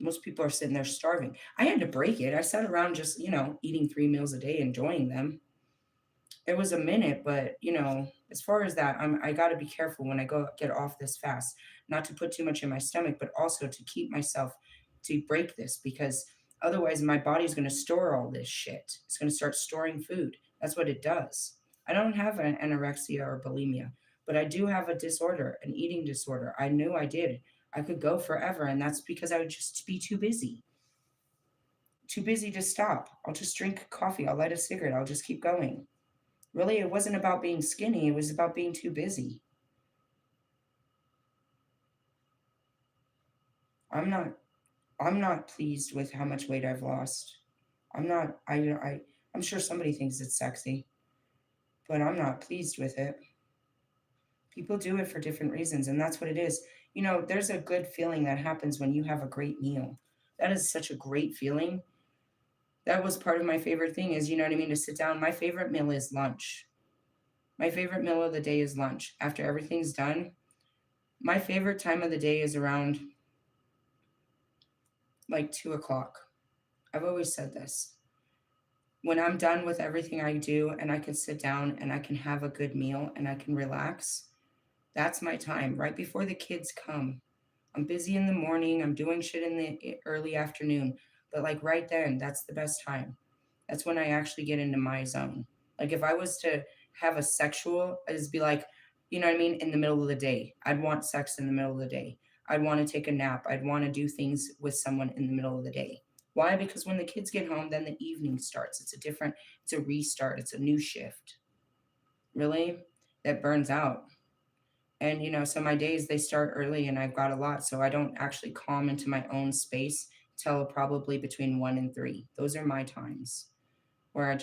Most people are sitting there starving. I had to break it. I sat around just, eating 3 meals a day, enjoying them. It was a minute, but as far as that, I got to be careful when I go get off this fast, not to put too much in my stomach, but also to keep myself to break this because otherwise my body's going to store all this shit. It's going to start storing food. That's what it does. I don't have an anorexia or bulimia, but I do have a disorder, an eating disorder. I knew I did. I could go forever, and that's because I would just be too busy. Too busy to stop. I'll just drink coffee. I'll light a cigarette. I'll just keep going. Really, it wasn't about being skinny, it was about being too busy. I'm not I'm not pleased with how much weight I've lost. I'm not I'm sure somebody thinks it's sexy, but I'm not pleased with it. People do it for different reasons, and that's what it is. There's a good feeling that happens when you have a great meal. That is such a great feeling. That was part of my favorite thing is, you know what I mean, to sit down. My favorite meal is lunch. My favorite meal of the day is lunch. After everything's done, my favorite time of the day is around like 2 o'clock. I've always said this. When I'm done with everything I do and I can sit down and I can have a good meal and I can relax, that's my time right before the kids come. I'm busy in the morning, I'm doing shit in the early afternoon, but like right then, that's the best time. That's when I actually get into my zone. Like if I was to have a sexual, I'd just be like, you know what I mean, in the middle of the day. I'd want sex in the middle of the day. I'd want to take a nap. I'd want to do things with someone in the middle of the day. Why? Because when the kids get home, then the evening starts. It's a restart. It's a new shift. Really? That burns out. And, so my days, they start early and I've got a lot. So I don't actually calm into my own space till probably between 1 and 3. Those are my times where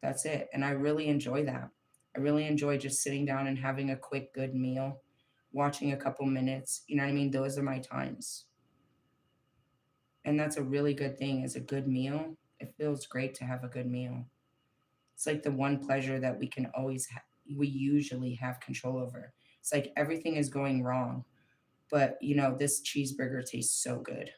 that's it. And I really enjoy that. I really enjoy just sitting down and having a quick, good meal, watching a couple minutes. You know what I mean? Those are my times. And that's a really good thing is a good meal. It feels great to have a good meal. It's like the one pleasure that we usually have control over. It's like everything is going wrong, but this cheeseburger tastes so good.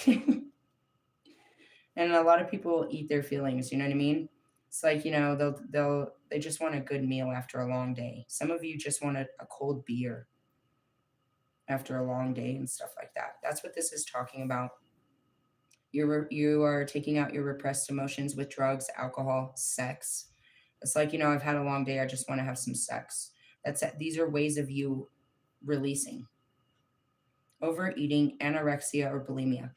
And a lot of people eat their feelings, you know what I mean? It's like, they just want a good meal after a long day. Some of you just want a cold beer after a long day and stuff like that. That's what this is talking about. You are taking out your repressed emotions with drugs, alcohol, sex. It's like, I've had a long day. I just want to have some sex. That's it. These are ways of you releasing overeating, anorexia, or bulimia.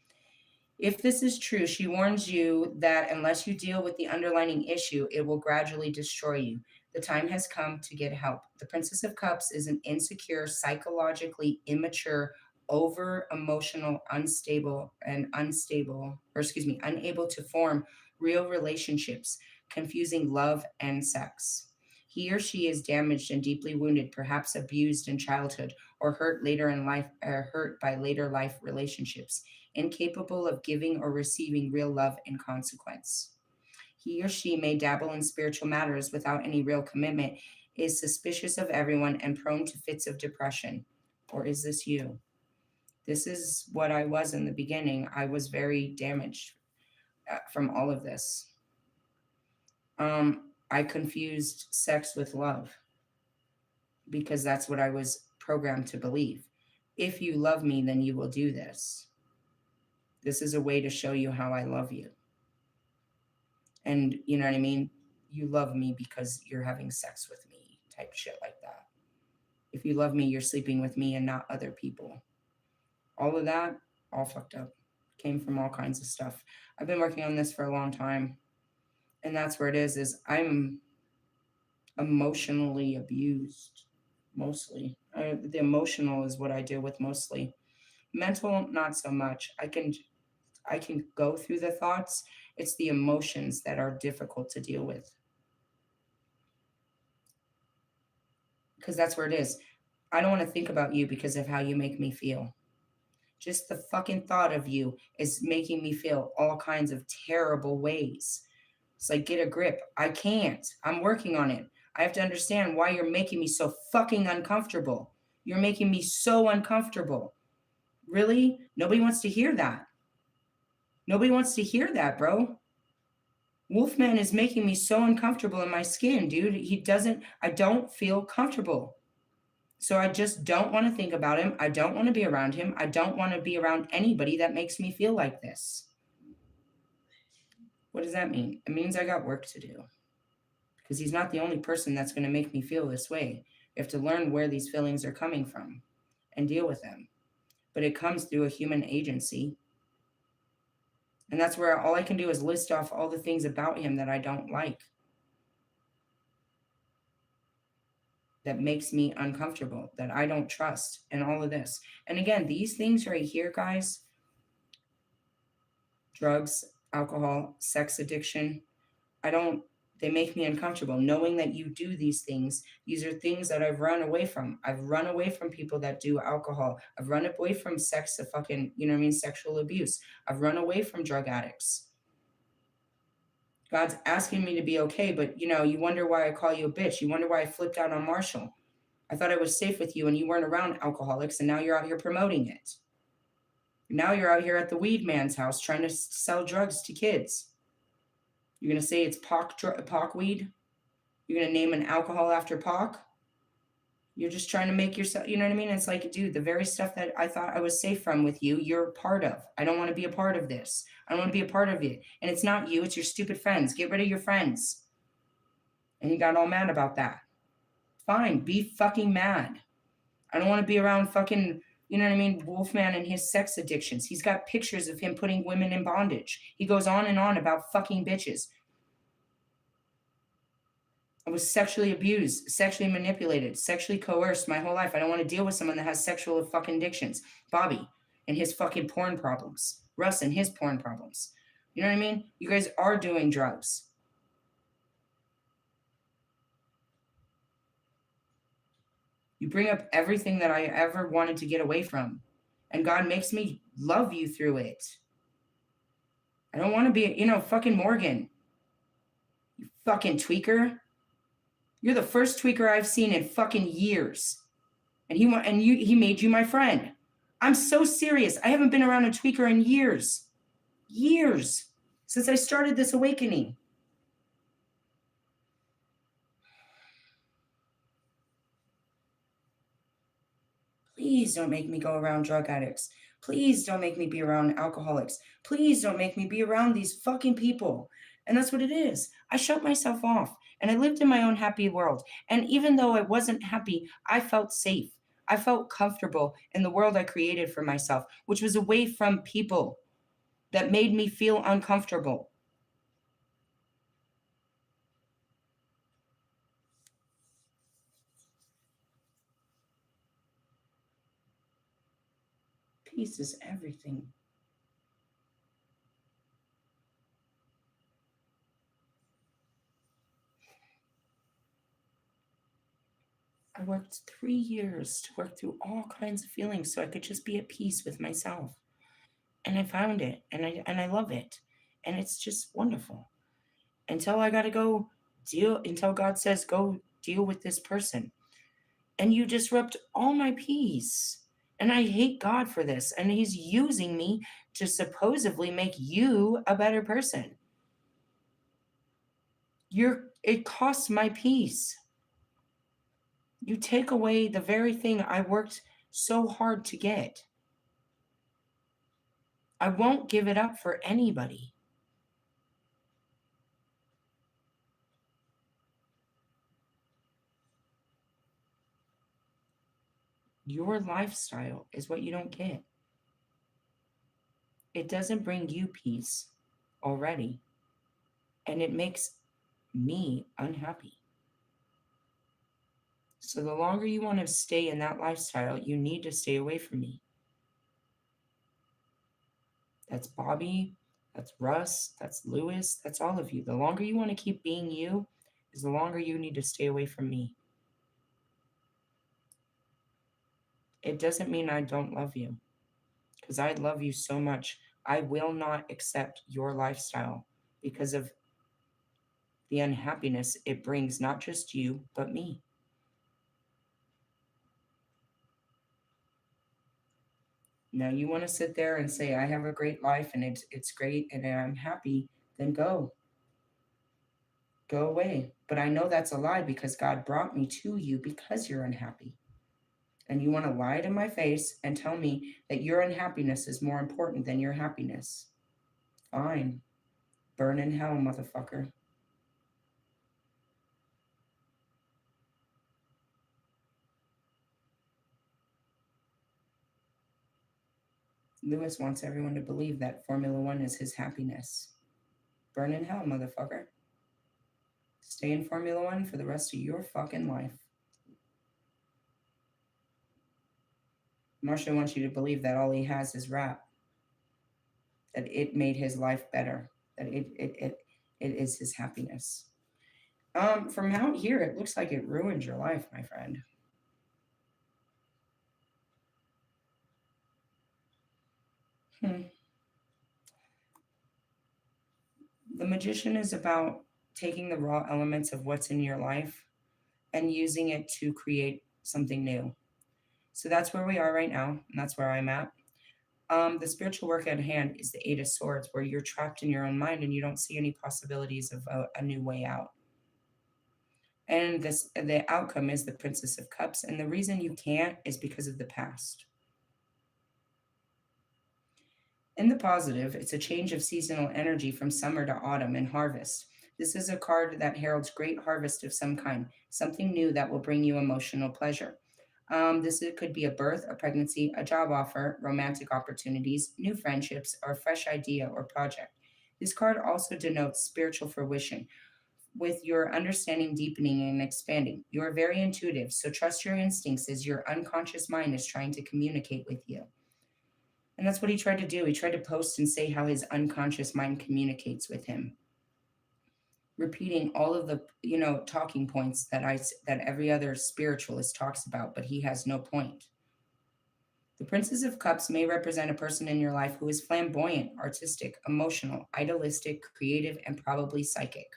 If this is true, she warns you that unless you deal with the underlying issue, it will gradually destroy you. The time has come to get help. The Princess of Cups is an insecure, psychologically immature, over emotional, unable to form real relationships, confusing love and sex. He or she is damaged and deeply wounded, perhaps abused in childhood or hurt later in life, or hurt by later life relationships, incapable of giving or receiving real love and consequence. He or she may dabble in spiritual matters without any real commitment, is suspicious of everyone, and prone to fits of depression. Or is this you? This is what I was in the beginning. I was very damaged from all of this. I confused sex with love because that's what I was programmed to believe. If you love me, then you will do this. This is a way to show you how I love you. And you know what I mean? You love me because you're having sex with me, type shit like that. If you love me, you're sleeping with me and not other people. All of that, all fucked up. Came from all kinds of stuff. I've been working on this for a long time. And that's where it is I'm emotionally abused, mostly. The emotional is what I deal with mostly. Mental, not so much. I can go through the thoughts. It's the emotions that are difficult to deal with. Because that's where it is. I don't want to think about you because of how you make me feel. Just the fucking thought of you is making me feel all kinds of terrible ways. It's like, get a grip. I can't. I'm working on it. I have to understand why you're making me so fucking uncomfortable. You're making me so uncomfortable. Really? Nobody wants to hear that. Nobody wants to hear that, bro. Wolfman is making me so uncomfortable in my skin, dude. I don't feel comfortable. So I just don't want to think about him. I don't want to be around him. I don't want to be around anybody that makes me feel like this. What does that mean? It means I got work to do. Because he's not the only person that's going to make me feel this way. You have to learn where these feelings are coming from and deal with them. But it comes through a human agency. And that's where all I can do is list off all the things about him that I don't like, that makes me uncomfortable, that I don't trust, and all of this. And again, these things right here, guys, drugs, alcohol, sex addiction, they make me uncomfortable. Knowing that you do these things are things that I've run away from. I've run away from people that do alcohol. I've run away from sex, sexual abuse. I've run away from drug addicts. God's asking me to be okay, but you wonder why I call you a bitch. You wonder why I flipped out on Marshall. I thought I was safe with you and you weren't around alcoholics, and now you're out here promoting it. Now you're out here at the weed man's house trying to sell drugs to kids. You're going to say it's Pac weed? You're going to name an alcohol after Pac? You're just trying to make yourself, you know what I mean? It's like, dude, the very stuff that I thought I was safe from with you, you're a part of. I don't want to be a part of this. I don't want to be a part of it. And it's not you, it's your stupid friends. Get rid of your friends. And he got all mad about that. Fine, be fucking mad. I don't want to be around fucking, Wolfman and his sex addictions. He's got pictures of him putting women in bondage. He goes on and on about fucking bitches. I was sexually abused, sexually manipulated, sexually coerced my whole life. I don't want to deal with someone that has sexual fucking addictions. Bobby and his fucking porn problems. Russ and his porn problems. You know what I mean? You guys are doing drugs. You bring up everything that I ever wanted to get away from. And God makes me love you through it. I don't want to be, fucking Morgan. You fucking tweaker. You're the first tweaker I've seen in fucking years. And he made you my friend. I'm so serious. I haven't been around a tweaker in years. Years. Since I started this awakening. Please don't make me go around drug addicts. Please don't make me be around alcoholics. Please don't make me be around these fucking people. And that's what it is. I shut myself off and I lived in my own happy world. And even though I wasn't happy, I felt safe. I felt comfortable in the world I created for myself, which was away from people that made me feel uncomfortable. Peace is everything. I worked 3 years to work through all kinds of feelings so I could just be at peace with myself. And I found it, and I love it. And it's just wonderful. Until I got to go until God says, go deal with this person. And you disrupt all my peace. And I hate God for this. And he's using me to supposedly make you a better person. It costs my peace. You take away the very thing I worked so hard to get. I won't give it up for anybody. Your lifestyle is what you don't get. It doesn't bring you peace already. And it makes me unhappy. So the longer you want to stay in that lifestyle, you need to stay away from me. That's Bobby, that's Russ, that's Lewis, that's all of you. The longer you want to keep being you, is the longer you need to stay away from me. It doesn't mean I don't love you, because I love you so much. I will not accept your lifestyle because of the unhappiness it brings, not just you, but me. Now you want to sit there and say, I have a great life and it's great and I'm happy, then go away. But I know that's a lie because God brought me to you because you're unhappy. And you want to lie to my face and tell me that your unhappiness is more important than your happiness. Fine. Burn in hell, motherfucker. Lewis wants everyone to believe that Formula One is his happiness. Burn in hell, motherfucker. Stay in Formula One for the rest of your fucking life. Marshall wants you to believe that all he has is rap, that it made his life better, that it is his happiness. From out here, it looks like it ruined your life, my friend. Hmm. The magician is about taking the raw elements of what's in your life and using it to create something new. So that's where we are right now, and that's where I'm at. The spiritual work at hand is the Eight of Swords, where you're trapped in your own mind and you don't see any possibilities of a new way out. And the outcome is the Princess of Cups, and the reason you can't is because of the past. In the positive, it's a change of seasonal energy from summer to autumn and harvest. This is a card that heralds great harvest of some kind, something new that will bring you emotional pleasure. It could be a birth, a pregnancy, a job offer, romantic opportunities, new friendships, or a fresh idea or project. This card also denotes spiritual fruition, with your understanding deepening and expanding. You are very intuitive, so trust your instincts as your unconscious mind is trying to communicate with you. And that's what he tried to do. He tried to post and say how his unconscious mind communicates with him, repeating all of the, talking points that every other spiritualist talks about, but he has no point. The Princess of Cups may represent a person in your life who is flamboyant, artistic, emotional, idealistic, creative, and probably psychic.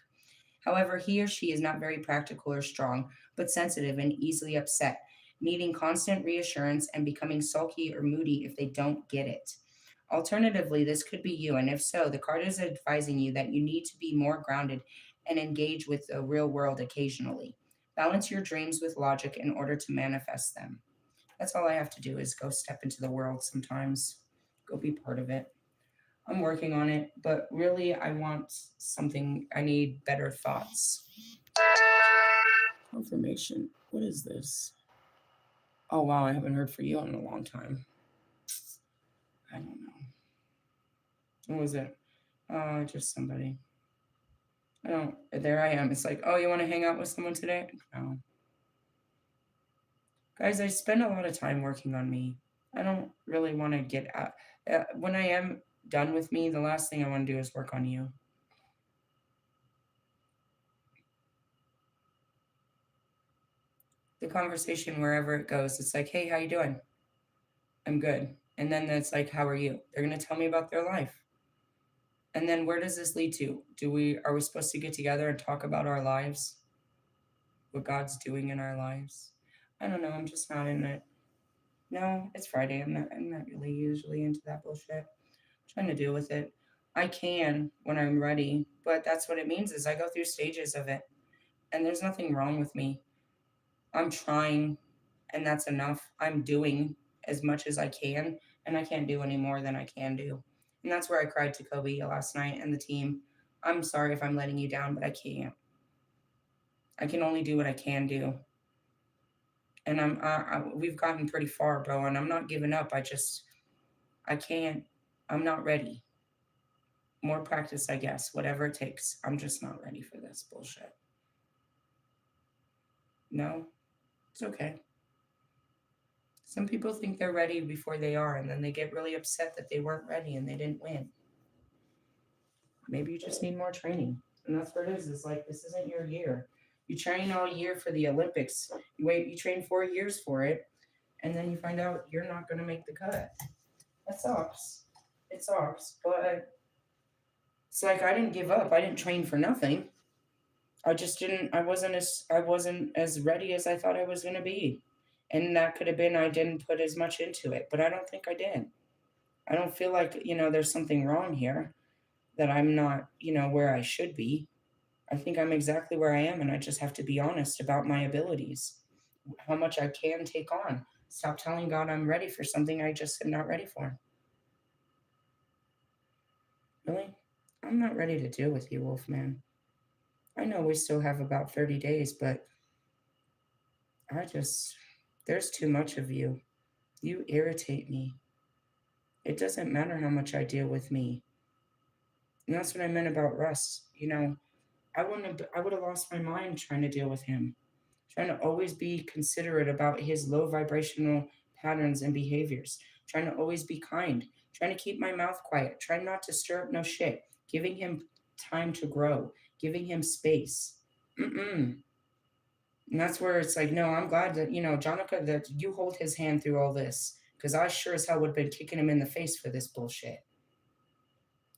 However, he or she is not very practical or strong, but sensitive and easily upset, needing constant reassurance and becoming sulky or moody if they don't get it. Alternatively, this could be you, and if so, the card is advising you that you need to be more grounded and engage with the real world occasionally. Balance your dreams with logic in order to manifest them. That's all I have to do is go step into the world sometimes, go be part of it. I'm working on it, but really, I want something. I need better thoughts. Confirmation. What is this? Oh, wow. I haven't heard from you in a long time. I don't know. What was it? Just somebody. I don't. There I am. It's like, oh, you want to hang out with someone today? No. Guys, I spend a lot of time working on me. I don't really want to get out. When I am done with me, the last thing I want to do is work on you. The conversation, wherever it goes, it's like, hey, how you doing? I'm good. And then it's like, how are you? They're going to tell me about their life. And then where does this lead to? Are we supposed to get together and talk about our lives? What God's doing in our lives? I don't know. I'm just not in it. No, it's Friday. I'm not really usually into that bullshit. I'm trying to deal with it. I can when I'm ready, but that's what it means is I go through stages of it. And there's nothing wrong with me. I'm trying, and that's enough. I'm doing as much as I can, and I can't do any more than I can do. And that's where I cried to Kobe last night and the team. I'm sorry if I'm letting you down, but I can't. I can only do what I can do. And we've gotten pretty far, bro, and I'm not giving up. I can't. I'm not ready. More practice, I guess, whatever it takes. I'm just not ready for this bullshit. No, it's okay. Some people think they're ready before they are, and then they get really upset that they weren't ready and they didn't win. Maybe you just need more training. And that's what it is. It's like, this isn't your year. You train all year for the Olympics. You train 4 years for it, and then you find out you're not going to make the cut. That sucks. It sucks. But it's like I didn't give up. I didn't train for nothing. I just didn't I wasn't as ready as I thought I was going to be. And that could have been I didn't put as much into it, but I don't think I did. I don't feel like, there's something wrong here, that I'm not, where I should be. I think I'm exactly where I am, and I just have to be honest about my abilities, how much I can take on. Stop telling God I'm ready for something I just am not ready for. Really? I'm not ready to deal with you, Wolfman. I know we still have about 30 days, but I just, there's too much of you. You irritate me. It doesn't matter how much I deal with me. And that's what I meant about Russ. I would have lost my mind trying to deal with him, trying to always be considerate about his low vibrational patterns and behaviors, trying to always be kind, trying to keep my mouth quiet, trying not to stir up no shit, giving him time to grow, giving him space. Mm-mm. And that's where it's like, no, I'm glad that, Jonica, that you hold his hand through all this, because I sure as hell would have been kicking him in the face for this bullshit.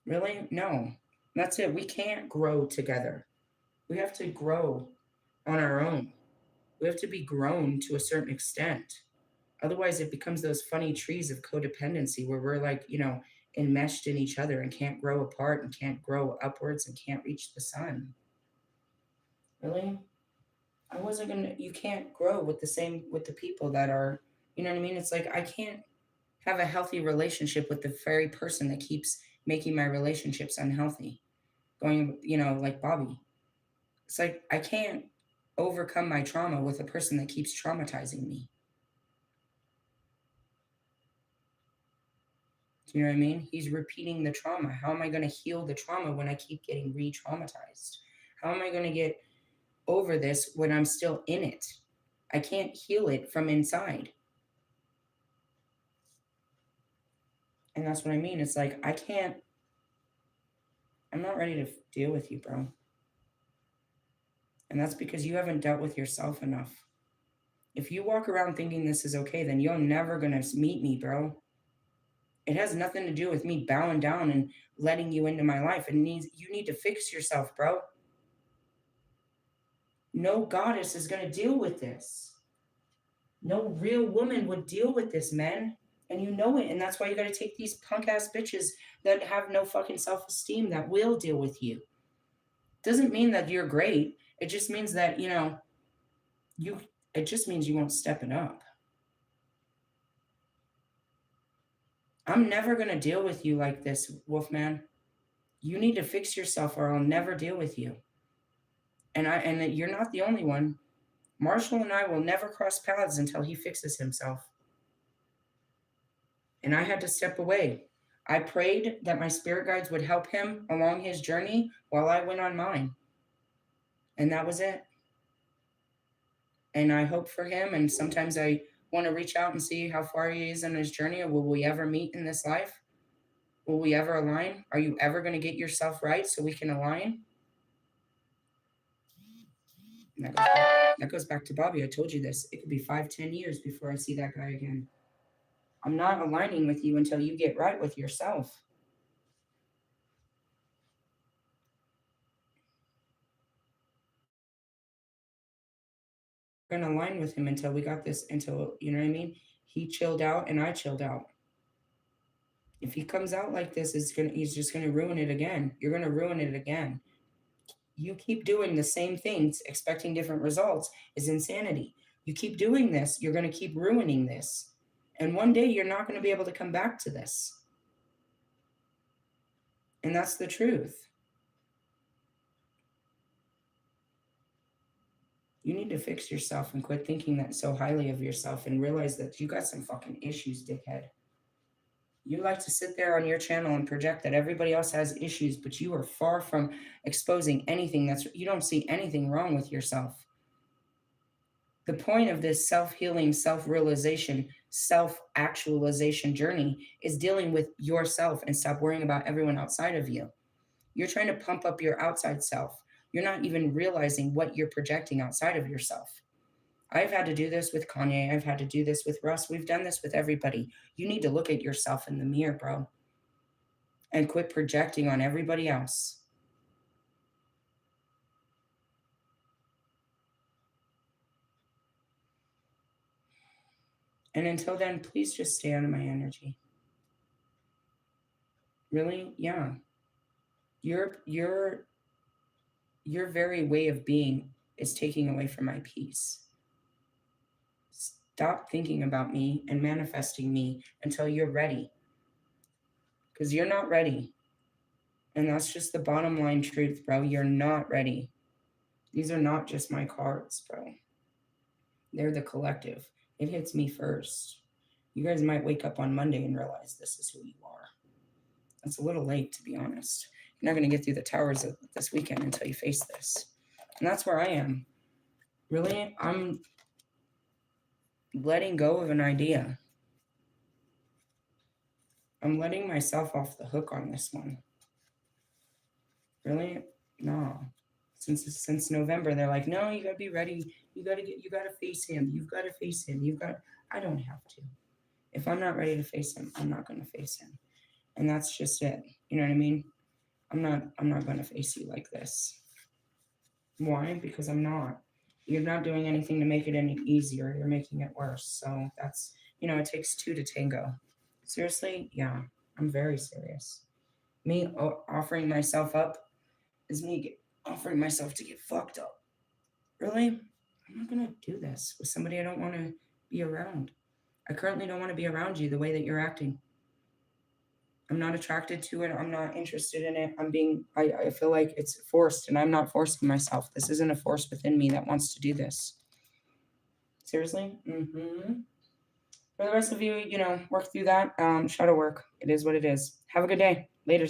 Really? No. That's it. We can't grow together. We have to grow on our own. We have to be grown to a certain extent. Otherwise, it becomes those funny trees of codependency where we're like, enmeshed in each other and can't grow apart and can't grow upwards and can't reach the sun. Really? I wasn't gonna, you can't grow with the people that are, you know what I mean? It's like I can't have a healthy relationship with the very person that keeps making my relationships unhealthy. Going, like Bobby. It's like I can't overcome my trauma with a person that keeps traumatizing me. Do you know what I mean? He's repeating the trauma. How am I going to heal the trauma when I keep getting re traumatized? How am I going to get over this when I'm still in it? I can't heal it from inside. And that's what I mean. It's like, I'm not ready to deal with you, bro. And that's because you haven't dealt with yourself enough. If you walk around thinking this is okay, then you're never going to meet me, bro. It has nothing to do with me bowing down and letting you into my life. You need to fix yourself, bro. No goddess is going to deal with this. No real woman would deal with this, man. And you know it. And that's why you got to take these punk ass bitches that have no fucking self esteem that will deal with you. Doesn't mean that you're great. It just means that, you, it just means you won't step it up. I'm never going to deal with you like this, Wolfman. You need to fix yourself or I'll never deal with you. And you're not the only one. Marshall and I will never cross paths until he fixes himself. And I had to step away. I prayed that my spirit guides would help him along his journey while I went on mine. And that was it. And I hope for him. And sometimes I want to reach out and see how far he is in his journey. Or will we ever meet in this life? Will we ever align? Are you ever going to get yourself right so we can align? That goes back to Bobby. I told you this. It could be 5, 10 years before I see that guy again. I'm not aligning with you until you get right with yourself. We're going to align with him until we got this, until, you know what I mean? He chilled out and I chilled out. If he comes out like this, he's just going to ruin it again. You're going to ruin it again. You keep doing the same things, expecting different results, is insanity. You keep doing this, you're going to keep ruining this. And one day you're not going to be able to come back to this. And that's the truth. You need to fix yourself and quit thinking that so highly of yourself and realize that you got some fucking issues, dickhead. You like to sit there on your channel and project that everybody else has issues, but you are far from exposing anything you don't see anything wrong with yourself. The point of this self-healing, self-realization, self-actualization journey is dealing with yourself and stop worrying about everyone outside of you. You're trying to pump up your outside self. You're not even realizing what you're projecting outside of yourself. I've had to do this with Kanye. I've had to do this with Russ. We've done this with everybody. You need to look at yourself in the mirror, bro, and quit projecting on everybody else. And until then, please just stay out of my energy. Really? Yeah. Your your your very way of being is taking away from my peace. Stop thinking about me and manifesting me until you're ready, because you're not ready. And that's just the bottom line truth, bro. You're not ready. These are not just my cards, bro. They're the collective. It hits me first. You guys might wake up on Monday and realize this is who you are. It's a little late, to be honest. You're not going to get through the towers of this weekend until you face this. And that's where I am. Really, I'm letting go of an idea. I'm letting myself off the hook on this one. Really? No. Since November, they're like, no, you gotta be ready. You gotta face him. You've gotta face him. I don't have to. If I'm not ready to face him, I'm not gonna face him. And that's just it. You know what I mean? I'm not gonna face you like this. Why? Because I'm not. You're not doing anything to make it any easier. You're making it worse. So that's, it takes two to tango. Seriously? Yeah, I'm very serious. Me offering myself up is offering myself to get fucked up. Really? I'm not gonna do this with somebody I don't want to be around. I currently don't want to be around you the way that you're acting. I'm not attracted to it. I'm not interested in it. I feel like it's forced, and I'm not forcing myself. This isn't a force within me that wants to do this. Seriously? For the rest of you, work through that. Shadow work. It is what it is. Have a good day. Later.